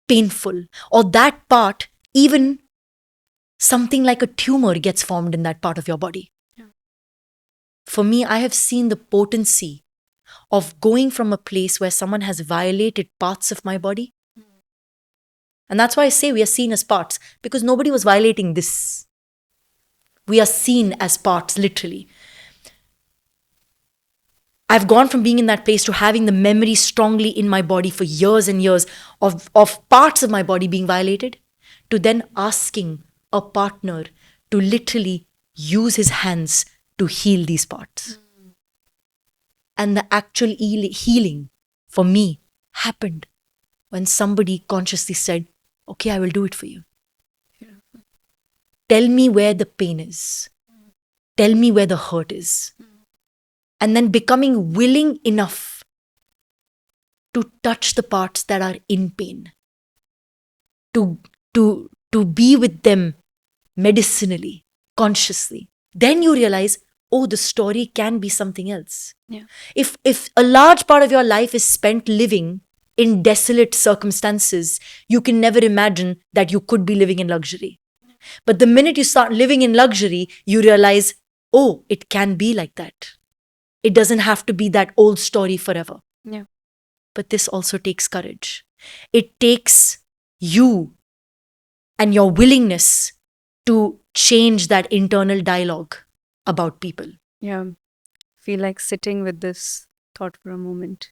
painful, or that part, even something like a tumor gets formed in that part of your body. Yeah. For me, I have seen the potency of going from a place where someone has violated parts of my body. And that's why I say we are seen as parts, because nobody was violating this. We are seen as parts, literally. I've gone from being in that place to having the memory strongly in my body for years and years of parts of my body being violated, to then asking a partner to literally use his hands to heal these parts. And the actual healing for me happened when somebody consciously said, okay, I will do it for you. Tell me where the pain is. Tell me where the hurt is. And then becoming willing enough to touch the parts that are in pain. To be with them medicinally, consciously. Then you realize, oh, the story can be something else. Yeah. If a large part of your life is spent living in desolate circumstances, you can never imagine that you could be living in luxury. But the minute you start living in luxury, you realize, oh, it can be like that. It doesn't have to be that old story forever. Yeah. But this also takes courage. It takes you and your willingness to change that internal dialogue about people. Yeah. Feel like sitting with this thought for a moment.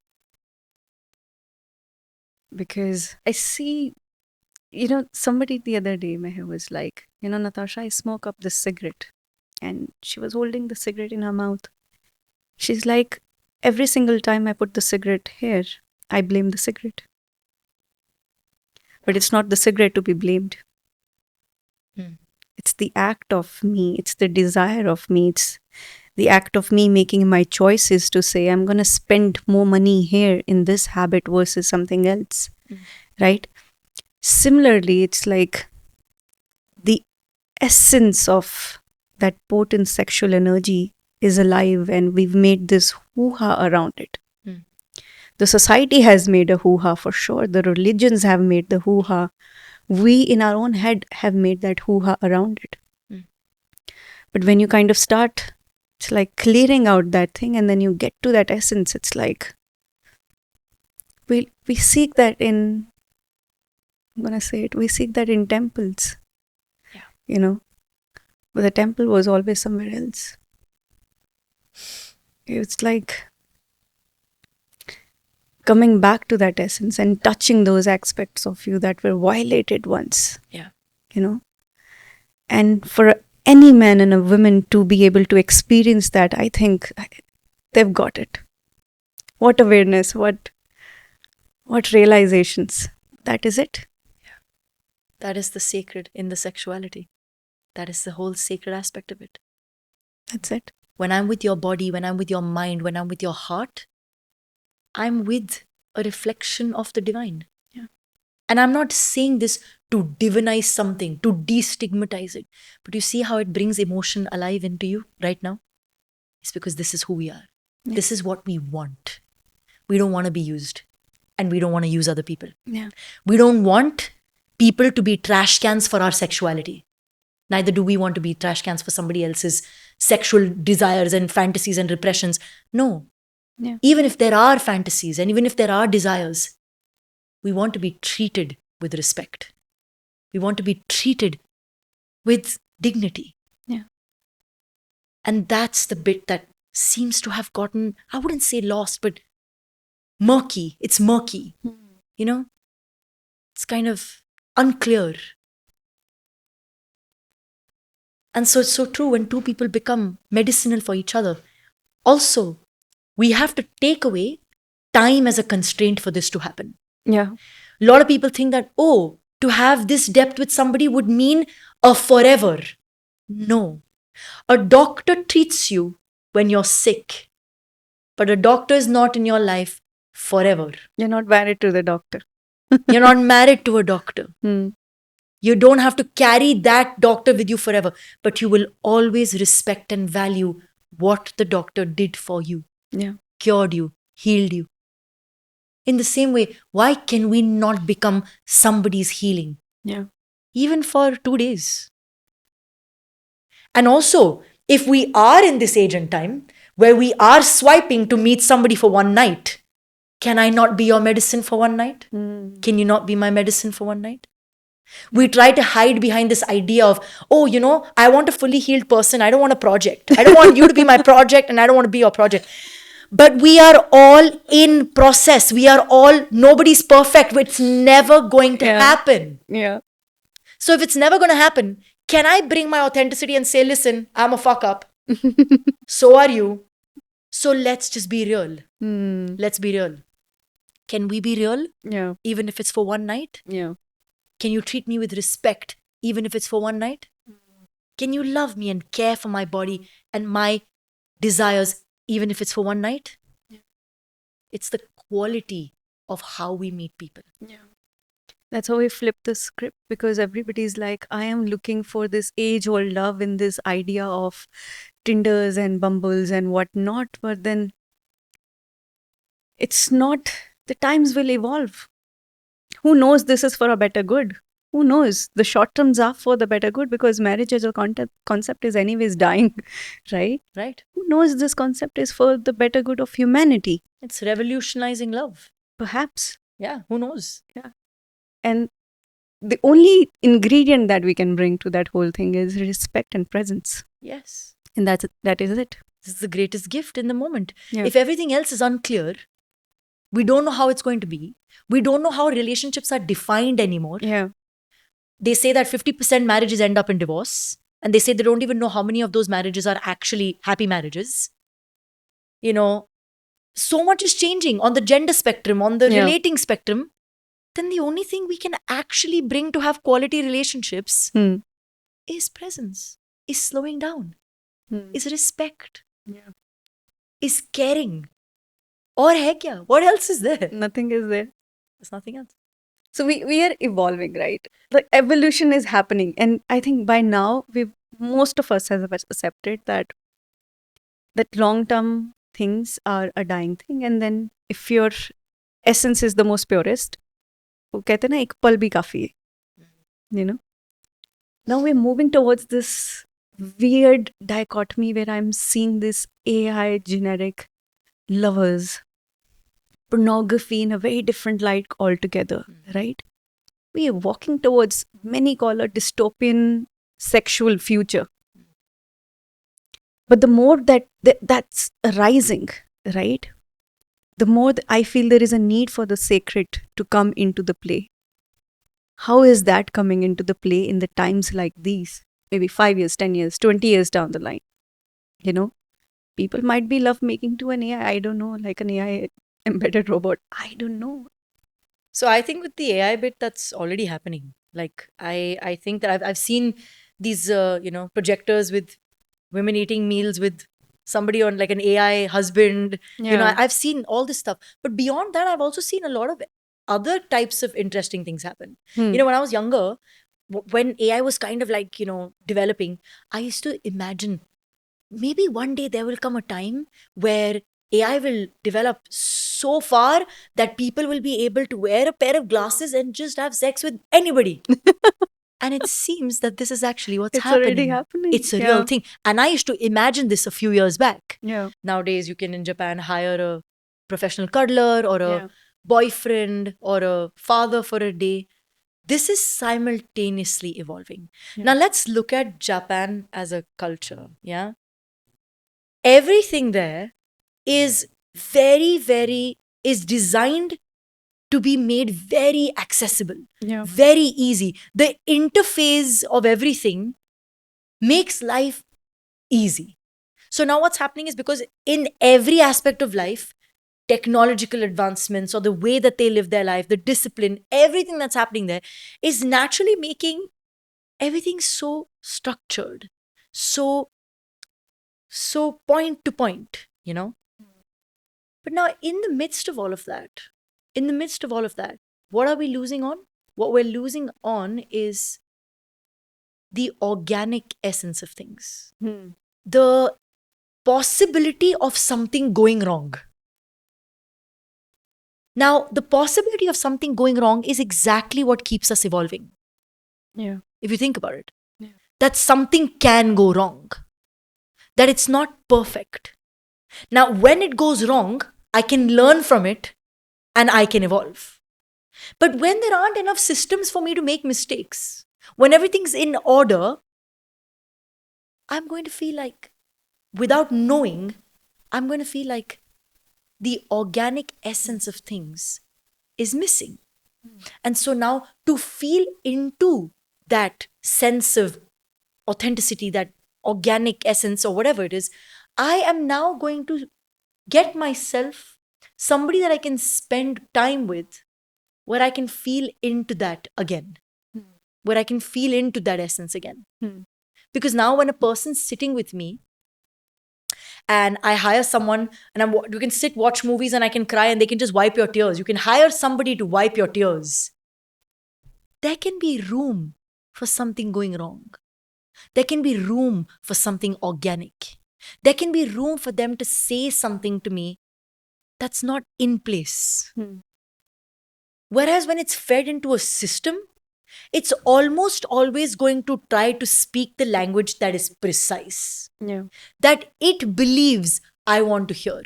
Because I see, somebody the other day, Meher, was like, Natasha, I smoke up this cigarette. And she was holding the cigarette in her mouth. She's like, every single time I put the cigarette here, I blame the cigarette. But it's not the cigarette to be blamed. It's the act of me. It's the desire of me. It's the act of me making my choices to say, I'm going to spend more money here in this habit versus something else. Right? Similarly, it's like the essence of that potent sexual energy is alive, and we've made this hoo-ha around it. The society has made a hoo-ha for sure. The religions have made the hoo-ha. We in our own head have made that hoo-ha around it. But when you kind of start, it's like clearing out that thing, and then you get to that essence. It's like we seek that in, I'm going to say it, we seek that in temples. Yeah. But the temple was always somewhere else. It's like coming back to that essence and touching those aspects of you that were violated once. Yeah. And for any man and a woman to be able to experience that, I think they've got it. What awareness, what realizations. That is it. Yeah. That is the sacred in the sexuality. That is the whole sacred aspect of it. That's it. When I'm with your body, when I'm with your mind, when I'm with your heart, I'm with a reflection of the divine. Yeah. And I'm not saying this to divinize something, to destigmatize it. But you see how it brings emotion alive into you right now? It's because this is who we are. Yeah. This is what we want. We don't want to be used. And we don't want to use other people. Yeah. We don't want people to be trash cans for our sexuality. Neither do we want to be trash cans for somebody else's sexual desires and fantasies and repressions. No. Yeah. Even if there are fantasies and even if there are desires, we want to be treated with respect. We want to be treated with dignity. Yeah. And that's the bit that seems to have gotten, I wouldn't say lost, but murky. It's murky. It's kind of unclear. And so it's so true when two people become medicinal for each other. Also, we have to take away time as a constraint for this to happen. Yeah. A lot of people think that, to have this depth with somebody would mean a forever. No. A doctor treats you when you're sick, but a doctor is not in your life forever. You're not married to the doctor. You're not married to a doctor. You don't have to carry that doctor with you forever, but you will always respect and value what the doctor did for you. Yeah. Cured you, healed you. In the same way, why can we not become somebody's healing? Yeah. Even for 2 days. And also, if we are in this age and time where we are swiping to meet somebody for one night, can I not be your medicine for one night? Can you not be my medicine for one night? We try to hide behind this idea of, I want a fully healed person. I don't want a project. I don't want you to be my project and I don't want to be your project. But we are all in process. Nobody's perfect. It's never going to happen. Yeah. So if it's never going to happen, can I bring my authenticity and say, listen, I'm a fuck up. So are you. So let's just be real. Let's be real. Can we be real? Yeah. Even if it's for one night? Yeah. Can you treat me with respect, even if it's for one night? Can you love me and care for my body and my desires, even if it's for one night? Yeah. It's the quality of how we meet people. Yeah. That's how we flip the script, because everybody's like, I am looking for this age-old love in this idea of Tinders and Bumbles and whatnot, but then it's not, the times will evolve. Who knows this is for a better good? Who knows? The short terms are for the better good, because marriage as a concept is anyways dying, right? Right. Who knows this concept is for the better good of humanity? It's revolutionizing love. Perhaps. Yeah, who knows? Yeah. And the only ingredient that we can bring to that whole thing is respect and presence. Yes. And that is it. This is the greatest gift in the moment. Yeah. If everything else is unclear, we don't know how it's going to be. We don't know how relationships are defined anymore. Yeah. They say that 50% marriages end up in divorce. And they say they don't even know how many of those marriages are actually happy marriages. You know, so much is changing on the gender spectrum, on the Yeah. relating spectrum. Then the only thing we can actually bring to have quality relationships is presence, is slowing down, is respect, is caring. Or hai kya? What else is there? Nothing is there. There's nothing else. So we are evolving, right? The evolution is happening. And I think by now, most of us have accepted that long-term things are a dying thing. And then if your essence is the most purest, वो कहते हैं ना एक पल भी काफी है, you know. Now we're moving towards this weird dichotomy where I'm seeing this AI generic lovers, pornography in a very different light altogether, right? We are walking towards, many call a dystopian sexual future. But the more that's arising, right? The more I feel there is a need for the sacred to come into the play. How is that coming into the play in the times like these? Maybe 5 years, 10 years, 20 years down the line. You know, people might be love making to an AI. I don't know, like an AI embedded robot. I don't know. So I think with the AI bit, that's already happening. Like I think that I've seen these projectors with women eating meals with somebody on like an AI husband. Yeah. I've seen all this stuff. But beyond that, I've also seen a lot of other types of interesting things happen. When I was younger, when AI was kind of like, developing, I used to imagine maybe one day there will come a time where AI will develop so far that people will be able to wear a pair of glasses and just have sex with anybody. And it seems that this is actually what's It's happening. already happening. It's a real thing. And I used to imagine this a few years back. Yeah. Nowadays, you can in Japan hire a professional cuddler or a boyfriend or a father for a day. This is simultaneously evolving. Now, let's look at Japan as a culture. Yeah. Everything there is is designed to be made very accessible, very easy. The interface of everything makes life easy. So now what's happening is because in every aspect of life, technological advancements or the way that they live their life, the discipline, everything that's happening there is naturally making everything so structured, so point to point, But now in the midst of all of that, what are we losing on? What we're losing on is the organic essence of things. The possibility of something going wrong. Now, the possibility of something going wrong is exactly what keeps us evolving. Yeah. If you think about it. Yeah. That something can go wrong. That it's not perfect. Now, when it goes wrong, I can learn from it and I can evolve. But when there aren't enough systems for me to make mistakes, when everything's in order, I'm going to feel like, without knowing, I'm going to feel like the organic essence of things is missing. And so now to feel into that sense of authenticity, that organic essence or whatever it is, I am now going to get myself somebody that I can spend time with where I can feel into that again, where I can feel into that essence again. Because now when a person's sitting with me and I hire someone and you can sit, watch movies and I can cry and they can just wipe your tears. You can hire somebody to wipe your tears. There can be room for something going wrong. There can be room for something organic. There can be room for them to say something to me that's not in place. Whereas when it's fed into a system, it's almost always going to try to speak the language that is precise. Yeah. That it believes I want to hear.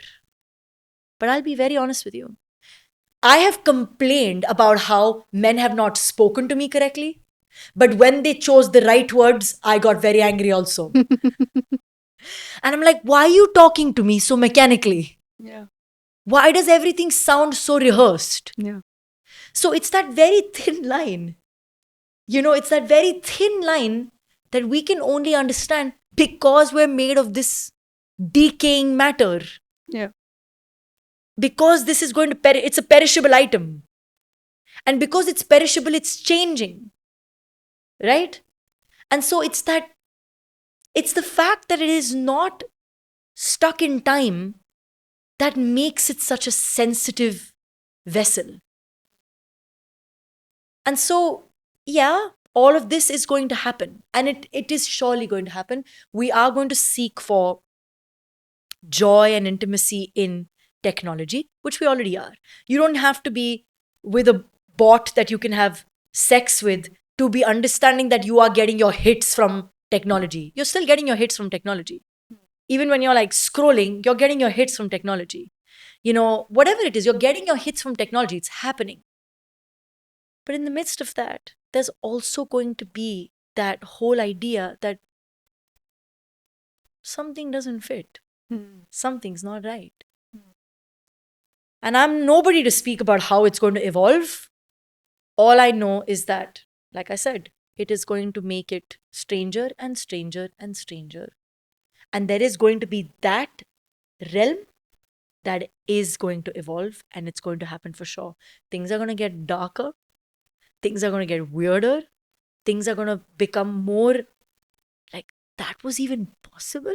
But I'll be very honest with you. I have complained about how men have not spoken to me correctly, but when they chose the right words, I got very angry also. And I'm like, why are you talking to me so mechanically? Yeah. Why does everything sound so rehearsed? Yeah. So it's that very thin line. It's that very thin line that we can only understand because we're made of this decaying matter. Yeah. Because this is going to it's a perishable item. And because it's perishable, it's changing. Right? And so it's the fact that it is not stuck in time that makes it such a sensitive vessel. And so, yeah, all of this is going to happen. And it is surely going to happen. We are going to seek for joy and intimacy in technology, which we already are. You don't have to be with a bot that you can have sex with to be understanding that you are getting your hits from technology. You're still getting your hits from technology. Even when you're like scrolling, you're getting your hits from technology. Whatever it is, you're getting your hits from technology. It's happening. But in the midst of that, there's also going to be that whole idea that something doesn't fit. Something's not right. And I'm nobody to speak about how it's going to evolve. All I know is that, like I said, it is going to make it stranger and stranger and stranger. And there is going to be that realm that is going to evolve, and it's going to happen for sure. Things are going to get darker. Things are going to get weirder. Things are going to become more like, that was even possible?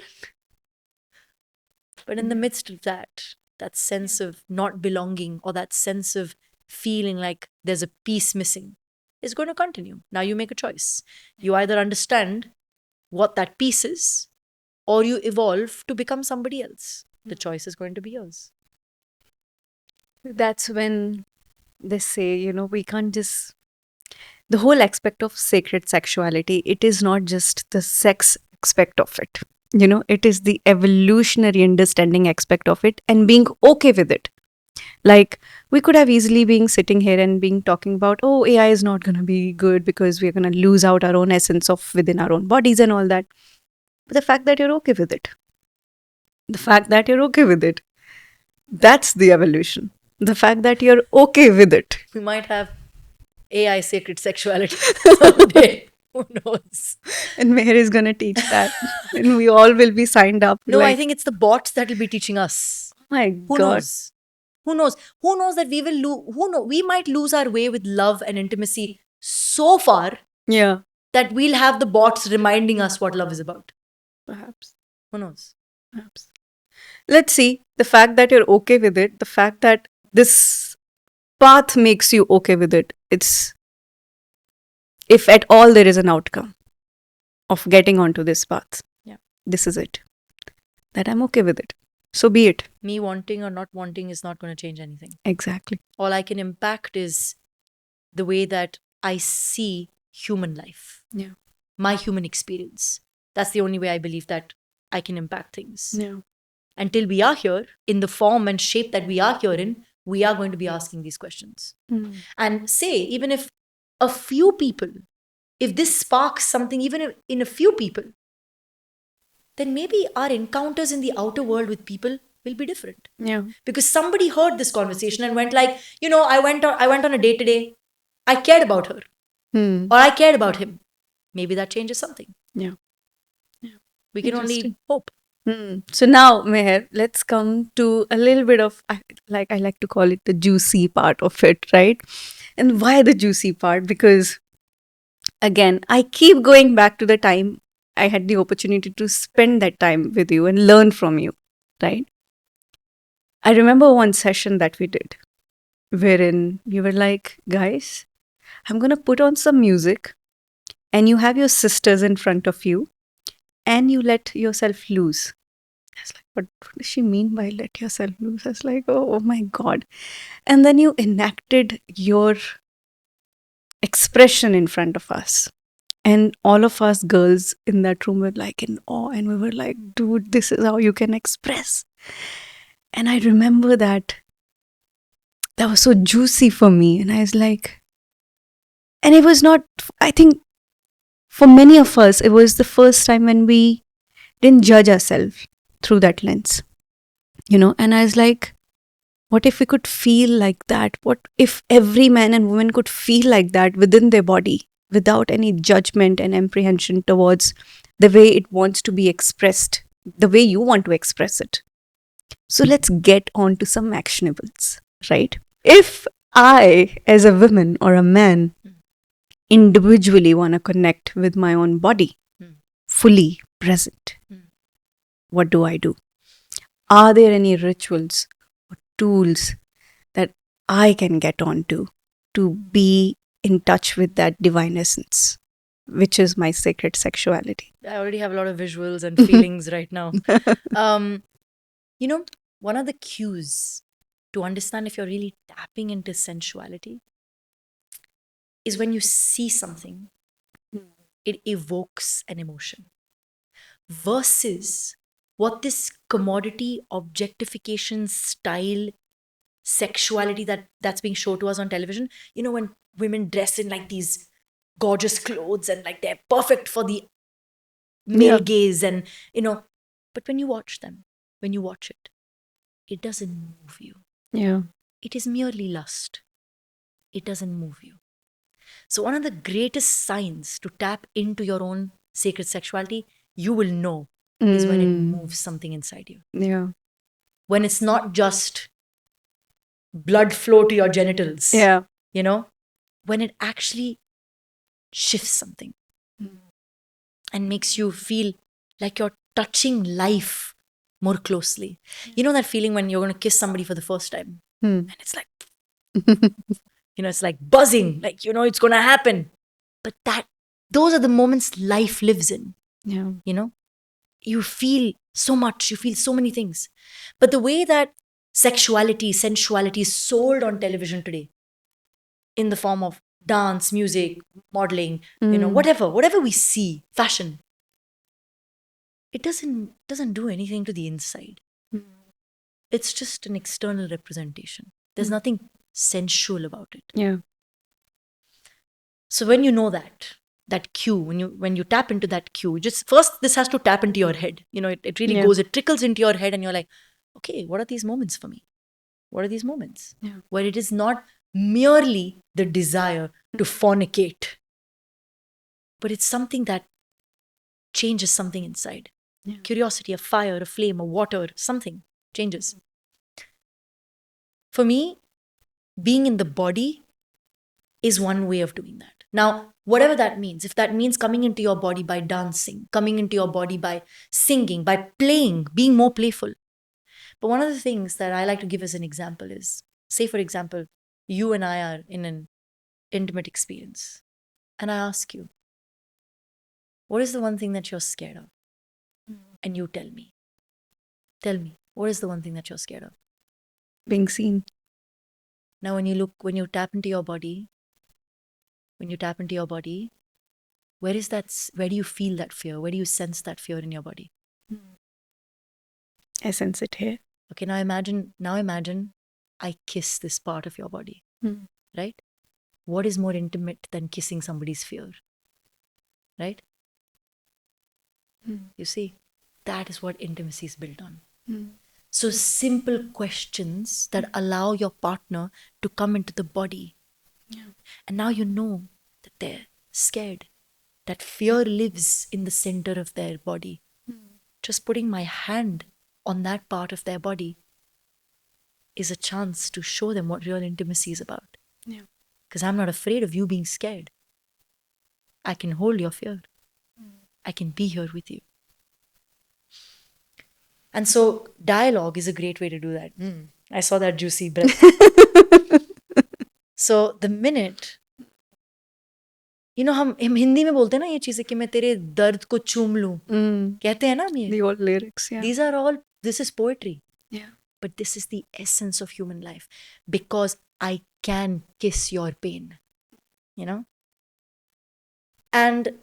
But in the midst of that sense of not belonging, or that sense of feeling like there's a piece missing, is going to continue. Now you make a choice. You either understand what that piece is, or you evolve to become somebody else. The choice is going to be yours. That's when they say, we can't just. The whole aspect of sacred sexuality, it is not just the sex aspect of it. It is the evolutionary understanding aspect of it and being okay with it. Like, we could have easily been sitting here and being talking about, oh, AI is not going to be good because we're going to lose out our own essence of within our own bodies and all that. But the fact that you're okay with it, that's the evolution. The fact that you're okay with it. We might have AI sacred sexuality someday. Who knows? And Meher is going to teach that. And we all will be signed up. No, I think it's the bots that will be teaching us. Oh my Who God. knows? Who knows? Who knows that we will we might lose our way with love and intimacy so far that we'll have the bots reminding us what love is about. Perhaps. Who knows? Perhaps. Let's see. The fact that you're okay with it, the fact that this path makes you okay with it, it's, if at all there is an outcome of getting onto this path, this is it. That I'm okay with it. So be it. Me wanting or not wanting is not going to change anything. Exactly. All I can impact is the way that I see human life. Yeah. My human experience. That's the only way I believe that I can impact things. Yeah. Until we are here, in the form and shape that we are here in, we are going to be asking these questions. And say, even if a few people, if this sparks something, even in a few people, then maybe our encounters in the outer world with people will be different. Yeah. Because somebody heard this conversation and went like, I went on a date today. I cared about her. Or I cared about him. Maybe that changes something. Yeah. We can only hope. So now, Meher, let's come to a little bit of, I like to call it the juicy part of it, right? And why the juicy part? Because, again, I keep going back to the time I had the opportunity to spend that time with you and learn from you, right? I remember one session that we did wherein you were like, guys, I'm going to put on some music and you have your sisters in front of you and you let yourself loose. I was like, what does she mean by let yourself loose? I was like, oh my God. And then you enacted your expression in front of us. And all of us girls in that room were like in awe. And we were like, dude, this is how you can express. And I remember that that was so juicy for me. And I was like, and it was not, I think for many of us, it was the first time when we didn't judge ourselves through that lens, and I was like, what if we could feel like that? What if every man and woman could feel like that within their body without any judgment and apprehension towards the way it wants to be expressed, the way you want to express it? So let's get on to some actionables, right? If I, as a woman or a man, individually want to connect with my own body, fully present, what do I do? Are there any rituals or tools that I can get onto to be in touch with that divine essence, which is my sacred sexuality? I already have a lot of visuals and feelings right now. One of the cues to understand if you're really tapping into sensuality is when you see something, it evokes an emotion. Versus what this commodity objectification style sexuality that's being shown to us on television, when women dress in like these gorgeous clothes and like they're perfect for the male gaze, and but when you watch it, it doesn't move you. Yeah. It is merely lust. It doesn't move you. So one of the greatest signs to tap into your own sacred sexuality, you will know, is when it moves something inside you. Yeah. When it's not just blood flow to your genitals. Yeah. When it actually shifts something and makes you feel like you're touching life more closely. You know that feeling when you're going to kiss somebody for the first time and it's like, it's like buzzing, like, it's going to happen. But those are the moments life lives in. Yeah. You feel so much, you feel so many things. But the way that sexuality, sensuality is sold on television today, in the form of dance, music, modeling, whatever we see, fashion, it doesn't do anything to the inside. It's just an external representation. There's nothing sensual about it. Yeah. So when you know that cue, when you tap into that cue, just first this has to tap into your head. It really goes, it trickles into your head and you're like, okay, what are these moments for me? What are these moments? Yeah. Where it is not merely the desire to fornicate, but it's something that changes something inside. Yeah. Curiosity, a fire, a flame, a water, something changes. For me, being in the body is one way of doing that. Now, whatever that means, if that means coming into your body by dancing, coming into your body by singing, by playing, being more playful. But one of the things that I like to give as an example is, say, for example, you and I are in an intimate experience. And I ask you, what is the one thing that you're scared of? And you tell me. Tell me, what is the one thing that you're scared of? Being seen. Now, when you tap into your body, where do you feel that fear? Where do you sense that fear in your body? I sense it here. Okay, now imagine I kiss this part of your body, right? What is more intimate than kissing somebody's fear, right? You see, that is what intimacy is built on. So simple questions that allow your partner to come into the body. Yeah. And now you know that they're scared, that fear lives in the center of their body. Just putting my hand on that part of their body is a chance to show them what real intimacy is about. Yeah. Because I'm not afraid of you being scared. I can hold your fear. I can be here with you. And so dialogue is a great way to do that. I saw that juicy breath. So the minute, हम हिंदी में बोलते हैं ना ये चीजें कि मैं तेरे दर्द को चूम लूं, कहते हैं ना हम ये. The old lyrics, yeah. This is poetry. Yeah. But this is the essence of human life, because I can kiss your pain, And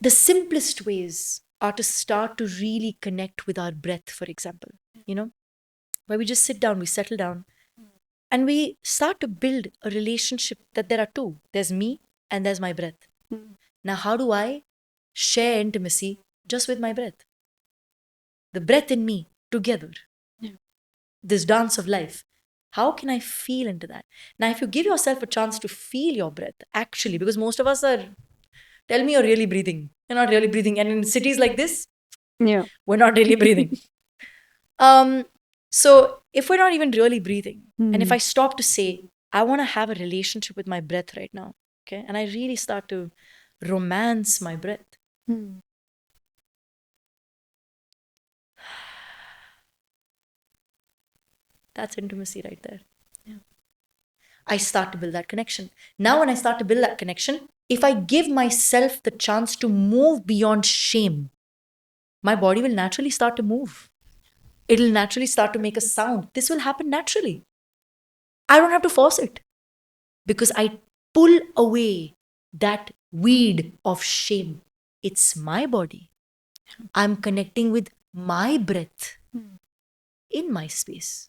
the simplest ways are to start to really connect with our breath, for example, where we just sit down, we settle down, And we start to build a relationship that there are two. There's me and there's my breath. Now, how do I share intimacy just with my breath? The breath in me together. This dance of life. How can I feel into that? Now, if you give yourself a chance to feel your breath, actually, because most of us are, tell me you're really breathing. You're not really breathing. And in cities like this, we're not really breathing. So if we're not even really breathing, and if I stop to say, I want to have a relationship with my breath right now, okay, and I really start to romance my breath, that's intimacy right there. I start to build that connection. Now, when I start to build that connection, if I give myself the chance to move beyond shame, my body will naturally start to move. It'll naturally start to make a sound. This will happen naturally. I don't have to force it because I pull away that weed of shame. It's my body. I'm connecting with my breath in my space.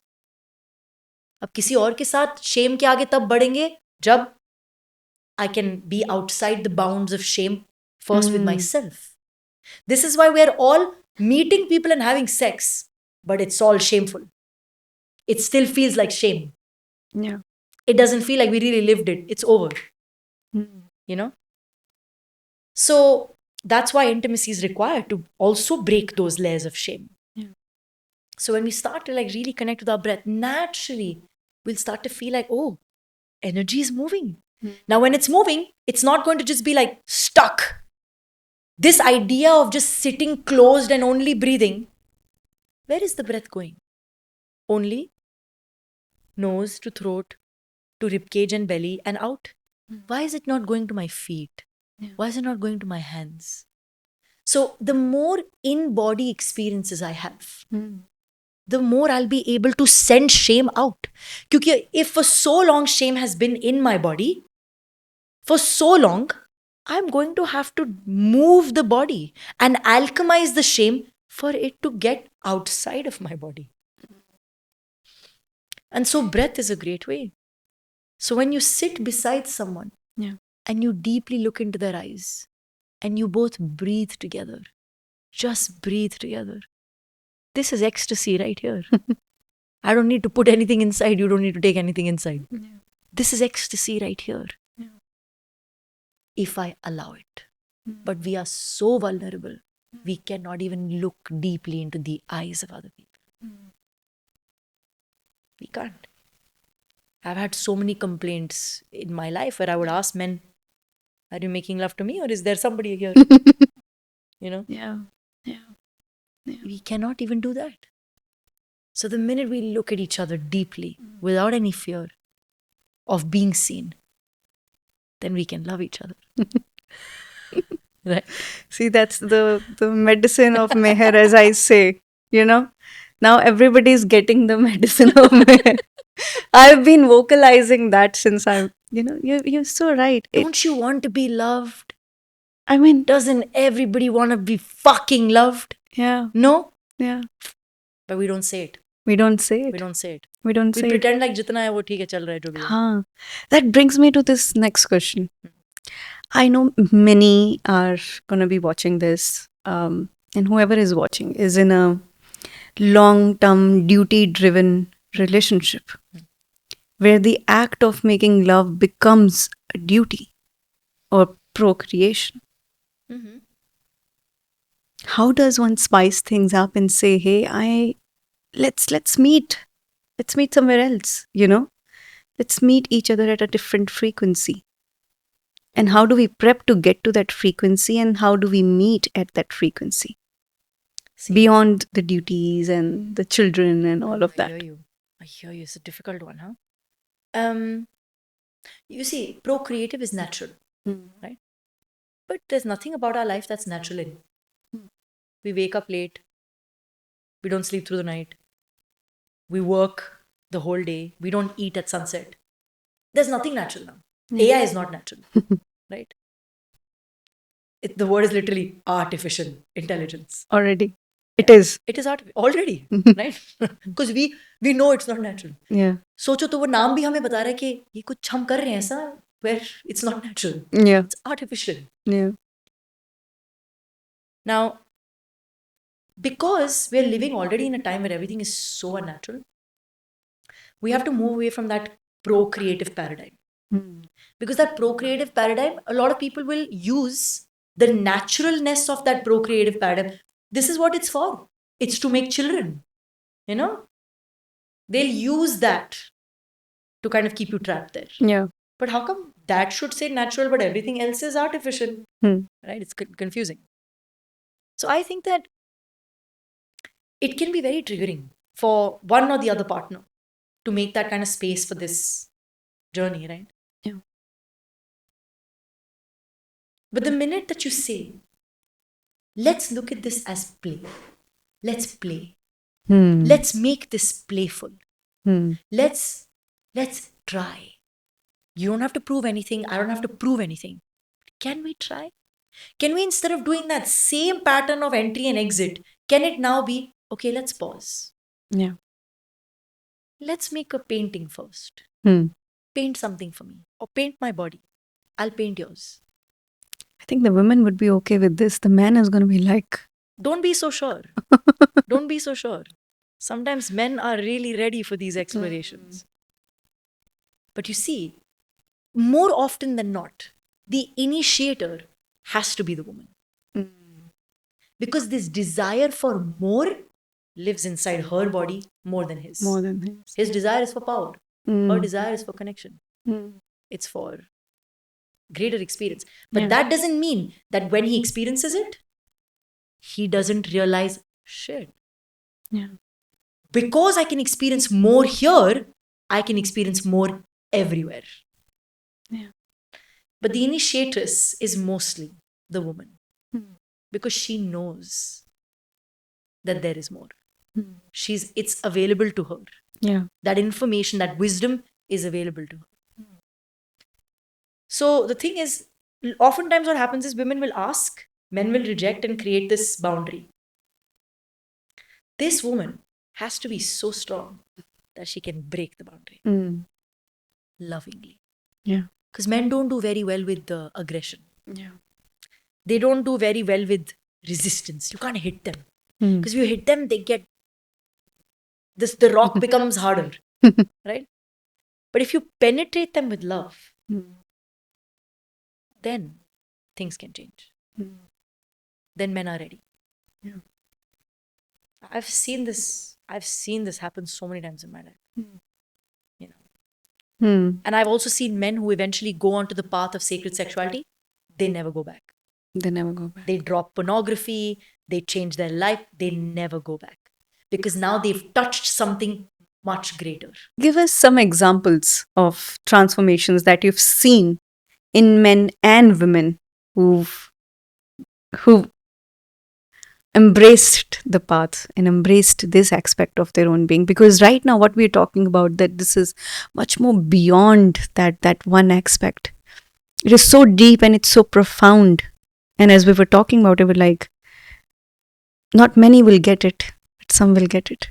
अब किसी और के साथ shame के आगे तब बढ़ेंगे जब I can be outside the bounds of shame first with myself. This is why we're all meeting people and having sex, but it's all shameful. It still feels like shame. Yeah. It doesn't feel like we really lived it. It's over. You know? So that's why intimacy is required to also break those layers of shame. So when we start to like really connect with our breath, naturally we'll start to feel like, oh, energy is moving. Now, when it's moving, it's not going to just be like stuck. This idea of just sitting closed and only breathing, where is the breath going? Only nose to throat to ribcage and belly and out. Why is it not going to my feet? Why is it not going to my hands? So the more in-body experiences I have, the more I'll be able to send shame out. Because if for so long shame has been in my body, for so long, I'm going to have to move the body and alchemize the shame for it to get outside of my body. And so breath is a great way. So when you sit beside someone and you deeply look into their eyes and you both breathe together, just breathe together. This is ecstasy right here. I don't need to put anything inside. You don't need to take anything inside. This is ecstasy right here. If I allow it. But we are so vulnerable. We cannot even look deeply into the eyes of other people. We can't. I've had so many complaints in my life where I would ask men, are you making love to me or is there somebody here? You know? Yeah. We cannot even do that. So the minute we look at each other deeply, without any fear of being seen, then we can love each other. Right? See, that's the medicine of Meher, as I say. You know, now everybody's getting the medicine of Meher. I've been vocalizing that since I'm. You're so right. Don't you want to be loved? I mean, Doesn't everybody want to be fucking loved? yeah, No? yeah. But we don't say it. We don't say it. We don't say it. We don't We say it. pretend like jitna hai wo theek hai, chal raha hai jo bhi hai. Haan. That brings me to this next question. I know many are going to be watching this, and whoever is watching is in a long-term, duty-driven relationship where the act of making love becomes a duty or procreation. How does one spice things up and say, "Hey, let's meet somewhere else, let's meet each other at a different frequency." And how do we prep to get to that frequency, and how do we meet at that frequency? Beyond the duties and the children and all of that. I hear you. It's a difficult one, huh? You see, procreative is natural, right? But there's nothing about our life that's natural in. We wake up late. We don't sleep through the night. We work the whole day. We don't eat at sunset. There's nothing natural now. AI is not natural, right? The word is literally artificial intelligence. Already. It is. It is art already, right? Because we know it's not natural. Yeah. सोचो तो वो नाम भी हमें बता रहा है कि ये कुछ हम कर रहे हैं ऐसा where it's not natural. Yeah. It's artificial. Yeah. Now, because we're living already in a time where everything is so unnatural, we have to move away from that procreative paradigm. Because that procreative paradigm, a lot of people will use the naturalness of that procreative paradigm. This is what it's for. It's to make children. You know? They'll use that to kind of keep you trapped there. Yeah. But how come that should say natural, but everything else is artificial? Right? It's confusing. So I think that it can be very triggering for one or the other partner to make that kind of space for this journey, right? Yeah. But the minute that you say, let's look at this as play, let's play, let's make this playful, let's try. You don't have to prove anything, I don't have to prove anything. Can we try? Can we, instead of doing that same pattern of entry and exit, can it now be, okay, let's pause. Yeah. Let's make a painting first. Paint something for me, or paint my body. I'll paint yours. I think the women would be okay with this. The man is going to be like, don't be so sure. Don't be so sure. Sometimes men are really ready for these explorations. But you see, more often than not, the initiator has to be the woman. Because this desire for more lives inside her body more than his. more than his. His desire is for power. Her desire is for connection. It's for greater experience. But that doesn't mean that when he experiences it, he doesn't realize, shit. Yeah. Because I can experience more here, I can experience more everywhere. Yeah. But the initiatress is mostly the woman. Because she knows that there is more. It's available to her. Yeah. That information, that wisdom is available to her. So the thing is, oftentimes what happens is women will ask, men will reject and create this boundary. This woman has to be so strong that she can break the boundary lovingly. Yeah. Because men don't do very well with the aggression. Yeah. They don't do very well with resistance. You can't hit them. Because if you hit them, they get this, the rock becomes harder. Right? But if you penetrate them with love, then things can change. Then men are ready. Yeah. I've seen this happen so many times in my life. You know. And I've also seen men who eventually go onto the path of sacred sexuality, they never go back. They never go back. They drop pornography, they change their life, they never go back. Because now they've touched something much greater. Give us some examples of transformations that you've seen in men and women who've embraced the path and embraced this aspect of their own being. Because right now what we're talking about, that this is much more beyond that one aspect. It is so deep and it's so profound. And as we were talking about it, we're like, not many will get it, but some will get it.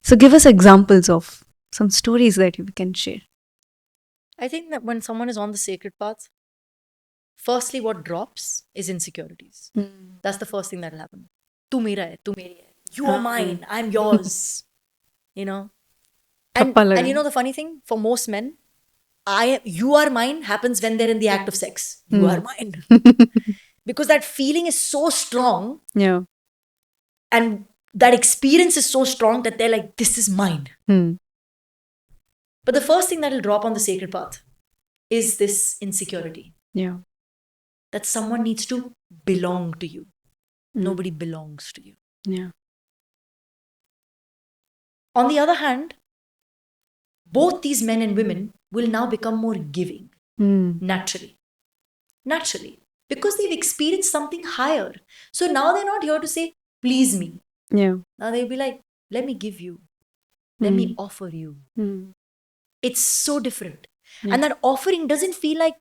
So give us examples of some stories that you can share. I think that when someone is on the sacred path, firstly what drops is insecurities. That's the first thing that will happen. Tu mera hai, tu meri hai. You are mine, I'm yours. You know? And you know the funny thing? For most men, you are mine happens when they're in the act of sex. You are mine. Because that feeling is so strong. Yeah. And that experience is so strong that they're like, this is mine. But the first thing that will drop on the sacred path is this insecurity. Yeah. That someone needs to belong to you. Nobody belongs to you. Yeah. On the other hand, both these men and women will now become more giving. Naturally. Because they've experienced something higher. So now they're not here to say, please me. Yeah. Now they'll be like, let me give you. Let me offer you. It's so different. Yeah. And that offering doesn't feel like,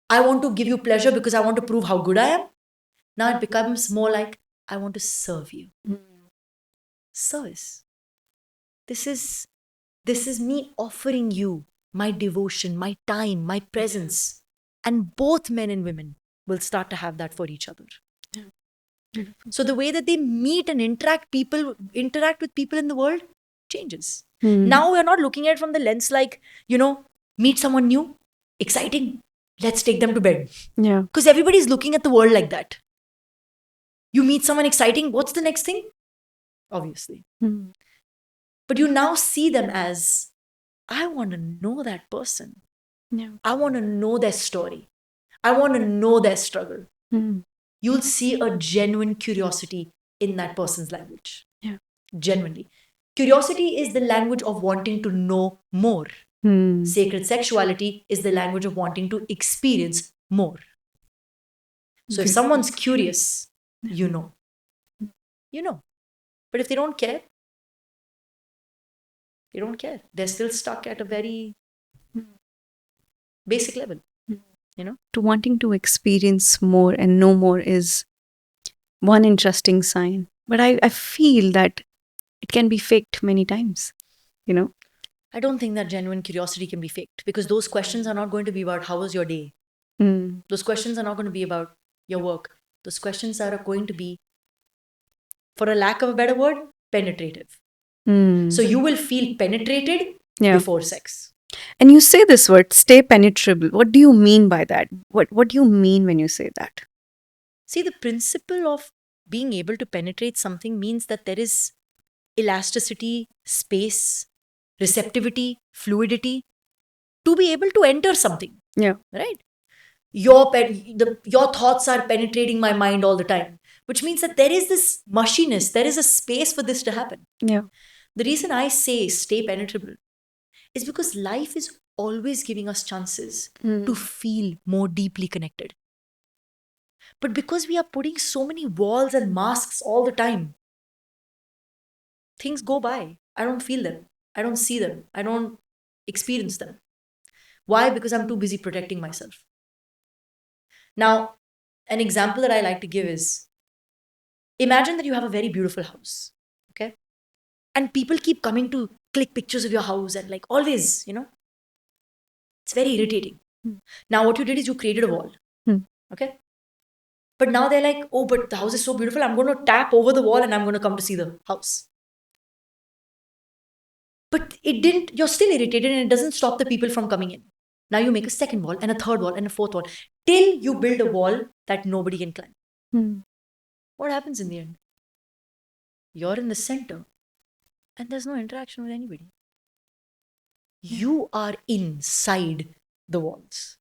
I want to give you pleasure because I want to prove how good I am. Now it becomes more like, I want to serve you. service. This is me offering you my devotion, my time, my presence. And both men and women will start to have that for each other. So the way that they meet and interact with people in the world changes. Now we're not looking at it from the lens like, meet someone new, exciting, let's take them to bed. Yeah. Because everybody's looking at the world like that. You meet someone exciting, what's the next thing? Obviously. But you now see them as, I want to know that person. Yeah. I want to know their story. I want to know their struggle. You'll see a genuine curiosity in that person's language. Yeah. Genuinely. Curiosity is the language of wanting to know more. Sacred sexuality is the language of wanting to experience more. So if someone's curious, you know. You know. But if they don't care, they don't care. They're still stuck at a very basic level. To wanting to experience more and know more is one interesting sign. But I feel that it can be faked many times, I don't think that genuine curiosity can be faked because those questions are not going to be about how was your day. Those questions are not going to be about your work. Those questions are going to be, for a lack of a better word, penetrative. So you will feel penetrated before sex. And you say this word, stay penetrable. What do you mean by that? What do you mean when you say that? See, the principle of being able to penetrate something means that there is elasticity, space, receptivity, fluidity to be able to enter something. Yeah. Right? Your thoughts are penetrating my mind all the time, which means that there is this mushiness, there is a space for this to happen. Yeah. The reason I say stay penetrable is because life is always giving us chances to feel more deeply connected. But because we are putting so many walls and masks all the time, things go by. I don't feel them. I don't see them. I don't experience them. Why? Because I'm too busy protecting myself. Now, an example that I like to give is, imagine that you have a very beautiful house, okay? And people keep coming to click pictures of your house and like always, it's very irritating. Now, what you did is you created a wall, okay? But now they're like, oh, but the house is so beautiful. I'm going to tap over the wall and I'm going to come to see the house. But you're still irritated and it doesn't stop the people from coming in. Now you make a second wall and a third wall and a fourth wall till you build a wall that nobody can climb. What happens in the end? You're in the center and there's no interaction with anybody. You are inside the walls.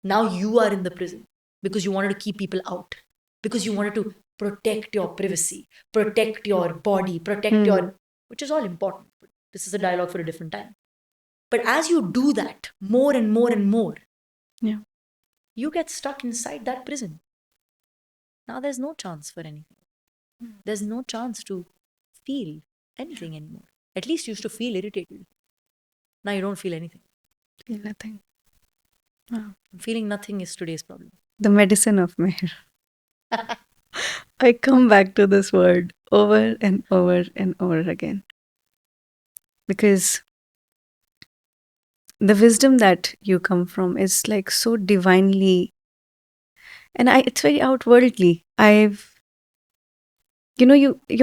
Now you are in the prison because you wanted to keep people out, because you wanted to protect your privacy, protect your body, protect your, which is all important. This is a dialogue for a different time. But as you do that more and more and more, you get stuck inside that prison. Now there's no chance for anything. There's no chance to feel anything anymore. At least you used to feel irritated. Now you don't feel anything. Feel nothing. Wow. Feeling nothing is today's problem. The medicine of Meher. I come back to this word over and over and over again. Because the wisdom that you come from is like so divinely, and it's very outwardly. Your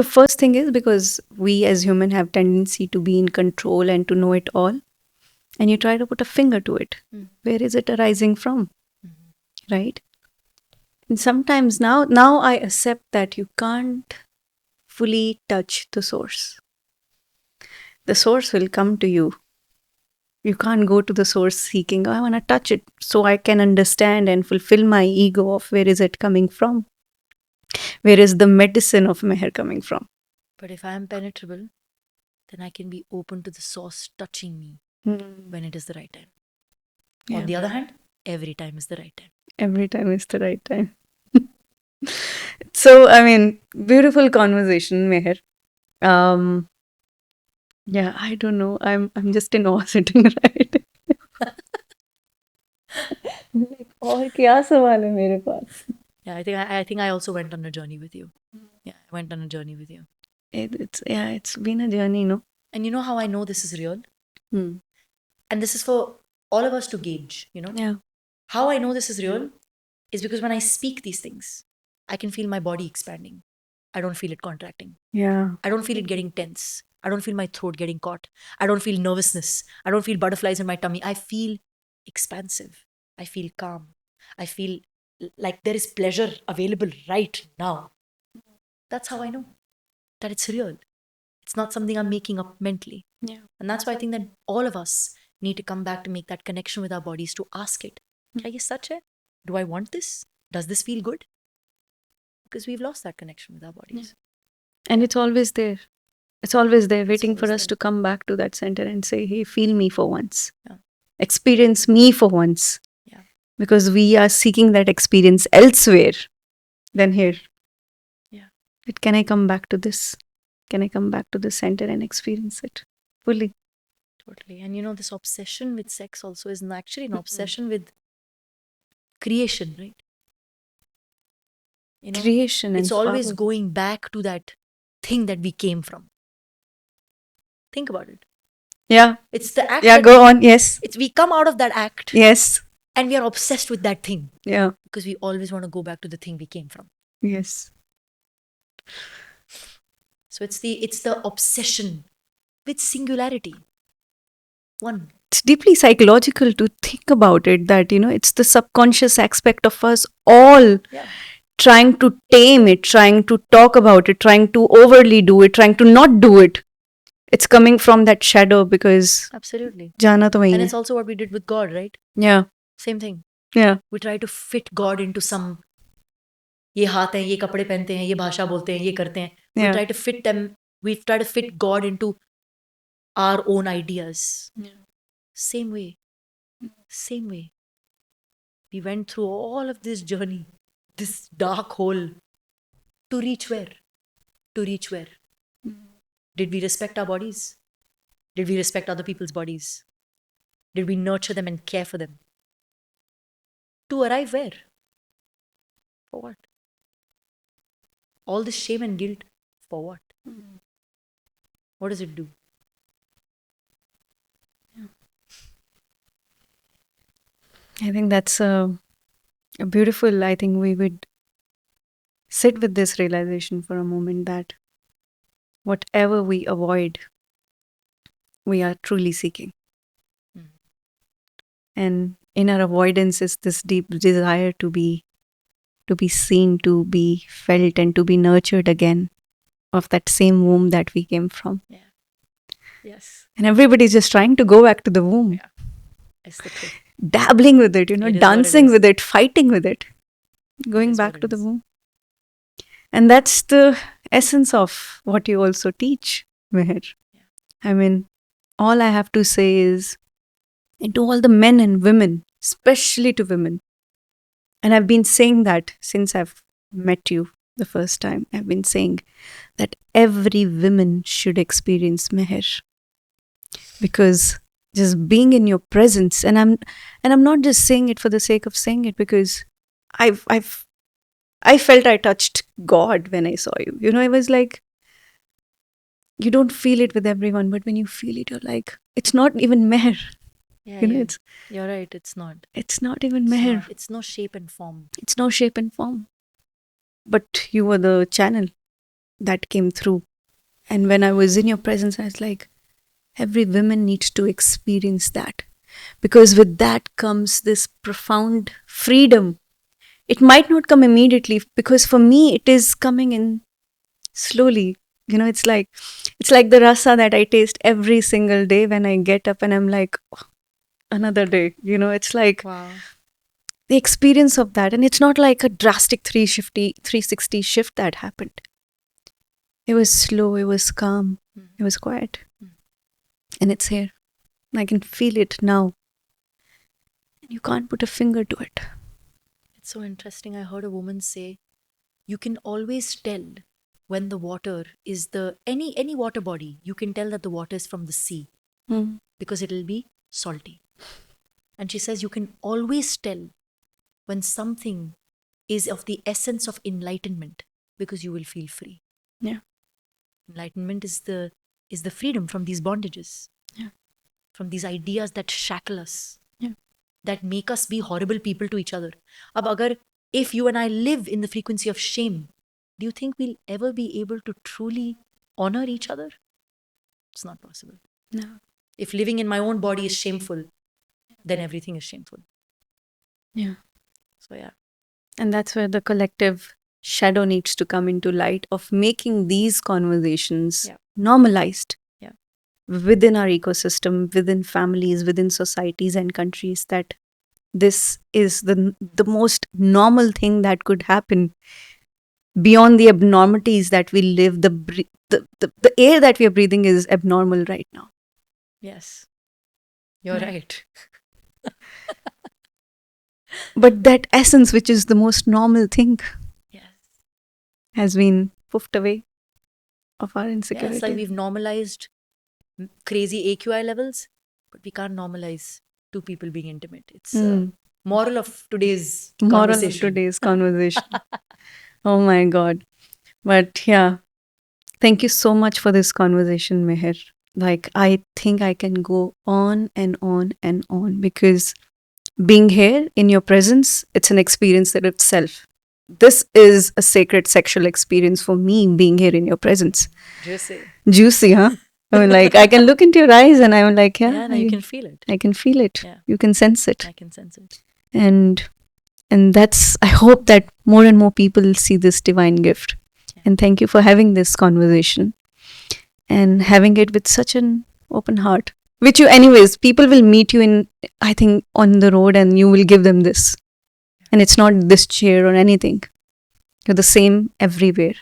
first thing is because we as human have tendency to be in control and to know it all. And you try to put a finger to it. Where is it arising from? Right? And sometimes now I accept that you can't fully touch the source. The source will come to you. You can't go to the source seeking, I want to touch it so I can understand and fulfill my ego of where is it coming from? Where is the medicine of Meher coming from? But if I am penetrable, then I can be open to the source touching me when it is the right time. On the other hand, every time is the right time. Every time is the right time. So, I mean, beautiful conversation, Meher. Yeah, I don't know. I'm just in awe sitting right. और क्या सवाल है मेरे पास? Yeah, I think I also went on a journey with you. Yeah, I went on a journey with you. It's been a journey, no? And you know how I know this is real? Hmm. And this is for all of us to gauge, Yeah. How I know this is real is because when I speak these things, I can feel my body expanding. I don't feel it contracting. Yeah. I don't feel it getting tense. I don't feel my throat getting caught. I don't feel nervousness. I don't feel butterflies in my tummy. I feel expansive. I feel calm. I feel like there is pleasure available right now. That's how I know that it's real. It's not something I'm making up mentally. Yeah. And that's why I think that all of us need to come back to make that connection with our bodies, to ask it, kya ye sach hai? Do I want this? Does this feel good? Because we've lost that connection with our bodies. And it's always there. It's always there, waiting for always us there. to come back to that center and say, hey, feel me for once. Yeah. Experience me for once. Yeah. Because we are seeking that experience elsewhere than here. Yeah. But can I come back to this? Can I come back to the center and experience it fully? Totally. And this obsession with sex also is actually an obsession with creation, right? Creation and it's always power. going back to that thing that we came from. Think about it. Yeah. It's the act. Yeah, go on. Yes. We come out of that act. Yes. And we are obsessed with that thing. Yeah. Because we always want to go back to the thing we came from. Yes. So it's the obsession with singularity. One. It's deeply psychological to think about it, that, it's the subconscious aspect of us all trying to tame it, trying to talk about it, trying to overly do it, trying to not do it. It's coming from that shadow because Absolutely. jana to wahi And hai. it's also what we did with God, right? Yeah. Same thing. Yeah. We try to fit God into some, ये हाथ हैं, ये कपड़े पहनते हैं, ये भाषा बोलते हैं, ये करते हैं. We try to fit them. We try to fit God into our own ideas. Yeah. Same way. Same way. We went through all of this journey, this dark hole, to reach where? To reach where? Did we respect our bodies? Did we respect other people's bodies? Did we nurture them and care for them? To arrive where? For what? All this shame and guilt, for what? What does it do? I think that's a beautiful, I think we would sit with this realization for a moment, that whatever we avoid, we are truly seeking. And in our avoidance is this deep desire to be seen, to be felt, and to be nurtured again of that same womb that we came from. Yeah. Yes. And everybody's just trying to go back to the womb. Yeah. It's the truth. Dabbling with it, It is dancing what it is. with it, fighting with it, going is back what to it the is. womb. And that's the essence of what you also teach, Meher. Yeah. I mean, all I have to say is, and to all the men and women, especially to women, and I've been saying that since I've met you the first time, I've been saying that every woman should experience Meher. Because just being in your presence, and I'm not just saying it for the sake of saying it, because I felt I touched God when I saw you. I was like, you don't feel it with everyone, but when you feel it, you're like, it's not even Meher. Yeah, It's you're right. It's not. It's not even Meher. It's no shape and form. It's no shape and form. But you were the channel that came through. And when I was in your presence, I was like, every woman needs to experience that. Because with that comes this profound freedom. It might not come immediately, because for me, it is coming in slowly. It's like the rasa that I taste every single day when I get up and I'm like, oh, another day. It's like, wow, the experience of that. And it's not like a drastic 360 shift that happened. It was slow, it was calm, it was quiet. And it's here. I can feel it now. And you can't put a finger to it. It's so interesting. I heard a woman say, you can always tell when the water is any water body, you can tell that the water is from the sea because it'll be salty. And she says you can always tell when something is of the essence of enlightenment because you will feel free. Yeah. Enlightenment is the freedom from these bondages. Yeah. From these ideas that shackle us. Yeah. That make us be horrible people to each other. If you and I live in the frequency of shame, do you think we'll ever be able to truly honor each other? It's not possible. No. If living in my own body is shameful, then everything is shameful. Yeah. So yeah. And that's where the collective shadow needs to come into light of making these conversations normalized within our ecosystem, within families, within societies and countries, that this is the most normal thing that could happen beyond the abnormalities that we live. The air that we are breathing is abnormal right now. Yes. You're right. But that essence, which is the most normal thing, has been puffed away of our insecurity. It's like we've normalized crazy AQI levels, but we can't normalize two people being intimate. It's moral of today's conversation. Oh my God. But yeah, thank you so much for this conversation, Meher. Like, I think I can go on and on and on, because being here in your presence, it's an experience in itself. This is a sacred sexual experience for me, being here in your presence. Juicy, huh? I mean, like, I can look into your eyes and I'm like, you can feel it. I can feel it. Yeah. You can sense it. I can sense it. And that's, I hope that more and more people see this divine gift. Yeah. And thank you for having this conversation and having it with such an open heart. Which people will meet you in, I think, on the road, and you will give them this. And it's not this chair or anything. You're the same everywhere.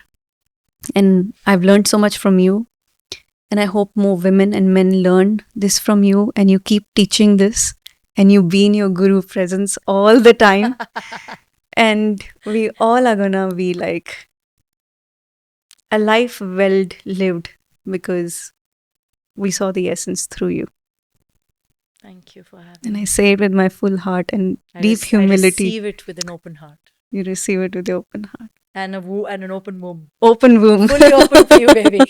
And I've learned so much from you. And I hope more women and men learn this from you, and you keep teaching this, and you be in your guru presence all the time. And we all are gonna be like a life well lived, because we saw the essence through you. Thank you for having me. And I say it with my full heart and deep humility. I receive it with an open heart. You receive it with your open heart. And an open womb. Open womb. Fully open for you, baby.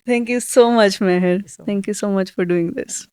Thank you so much, Meher. Thank you so much for doing this.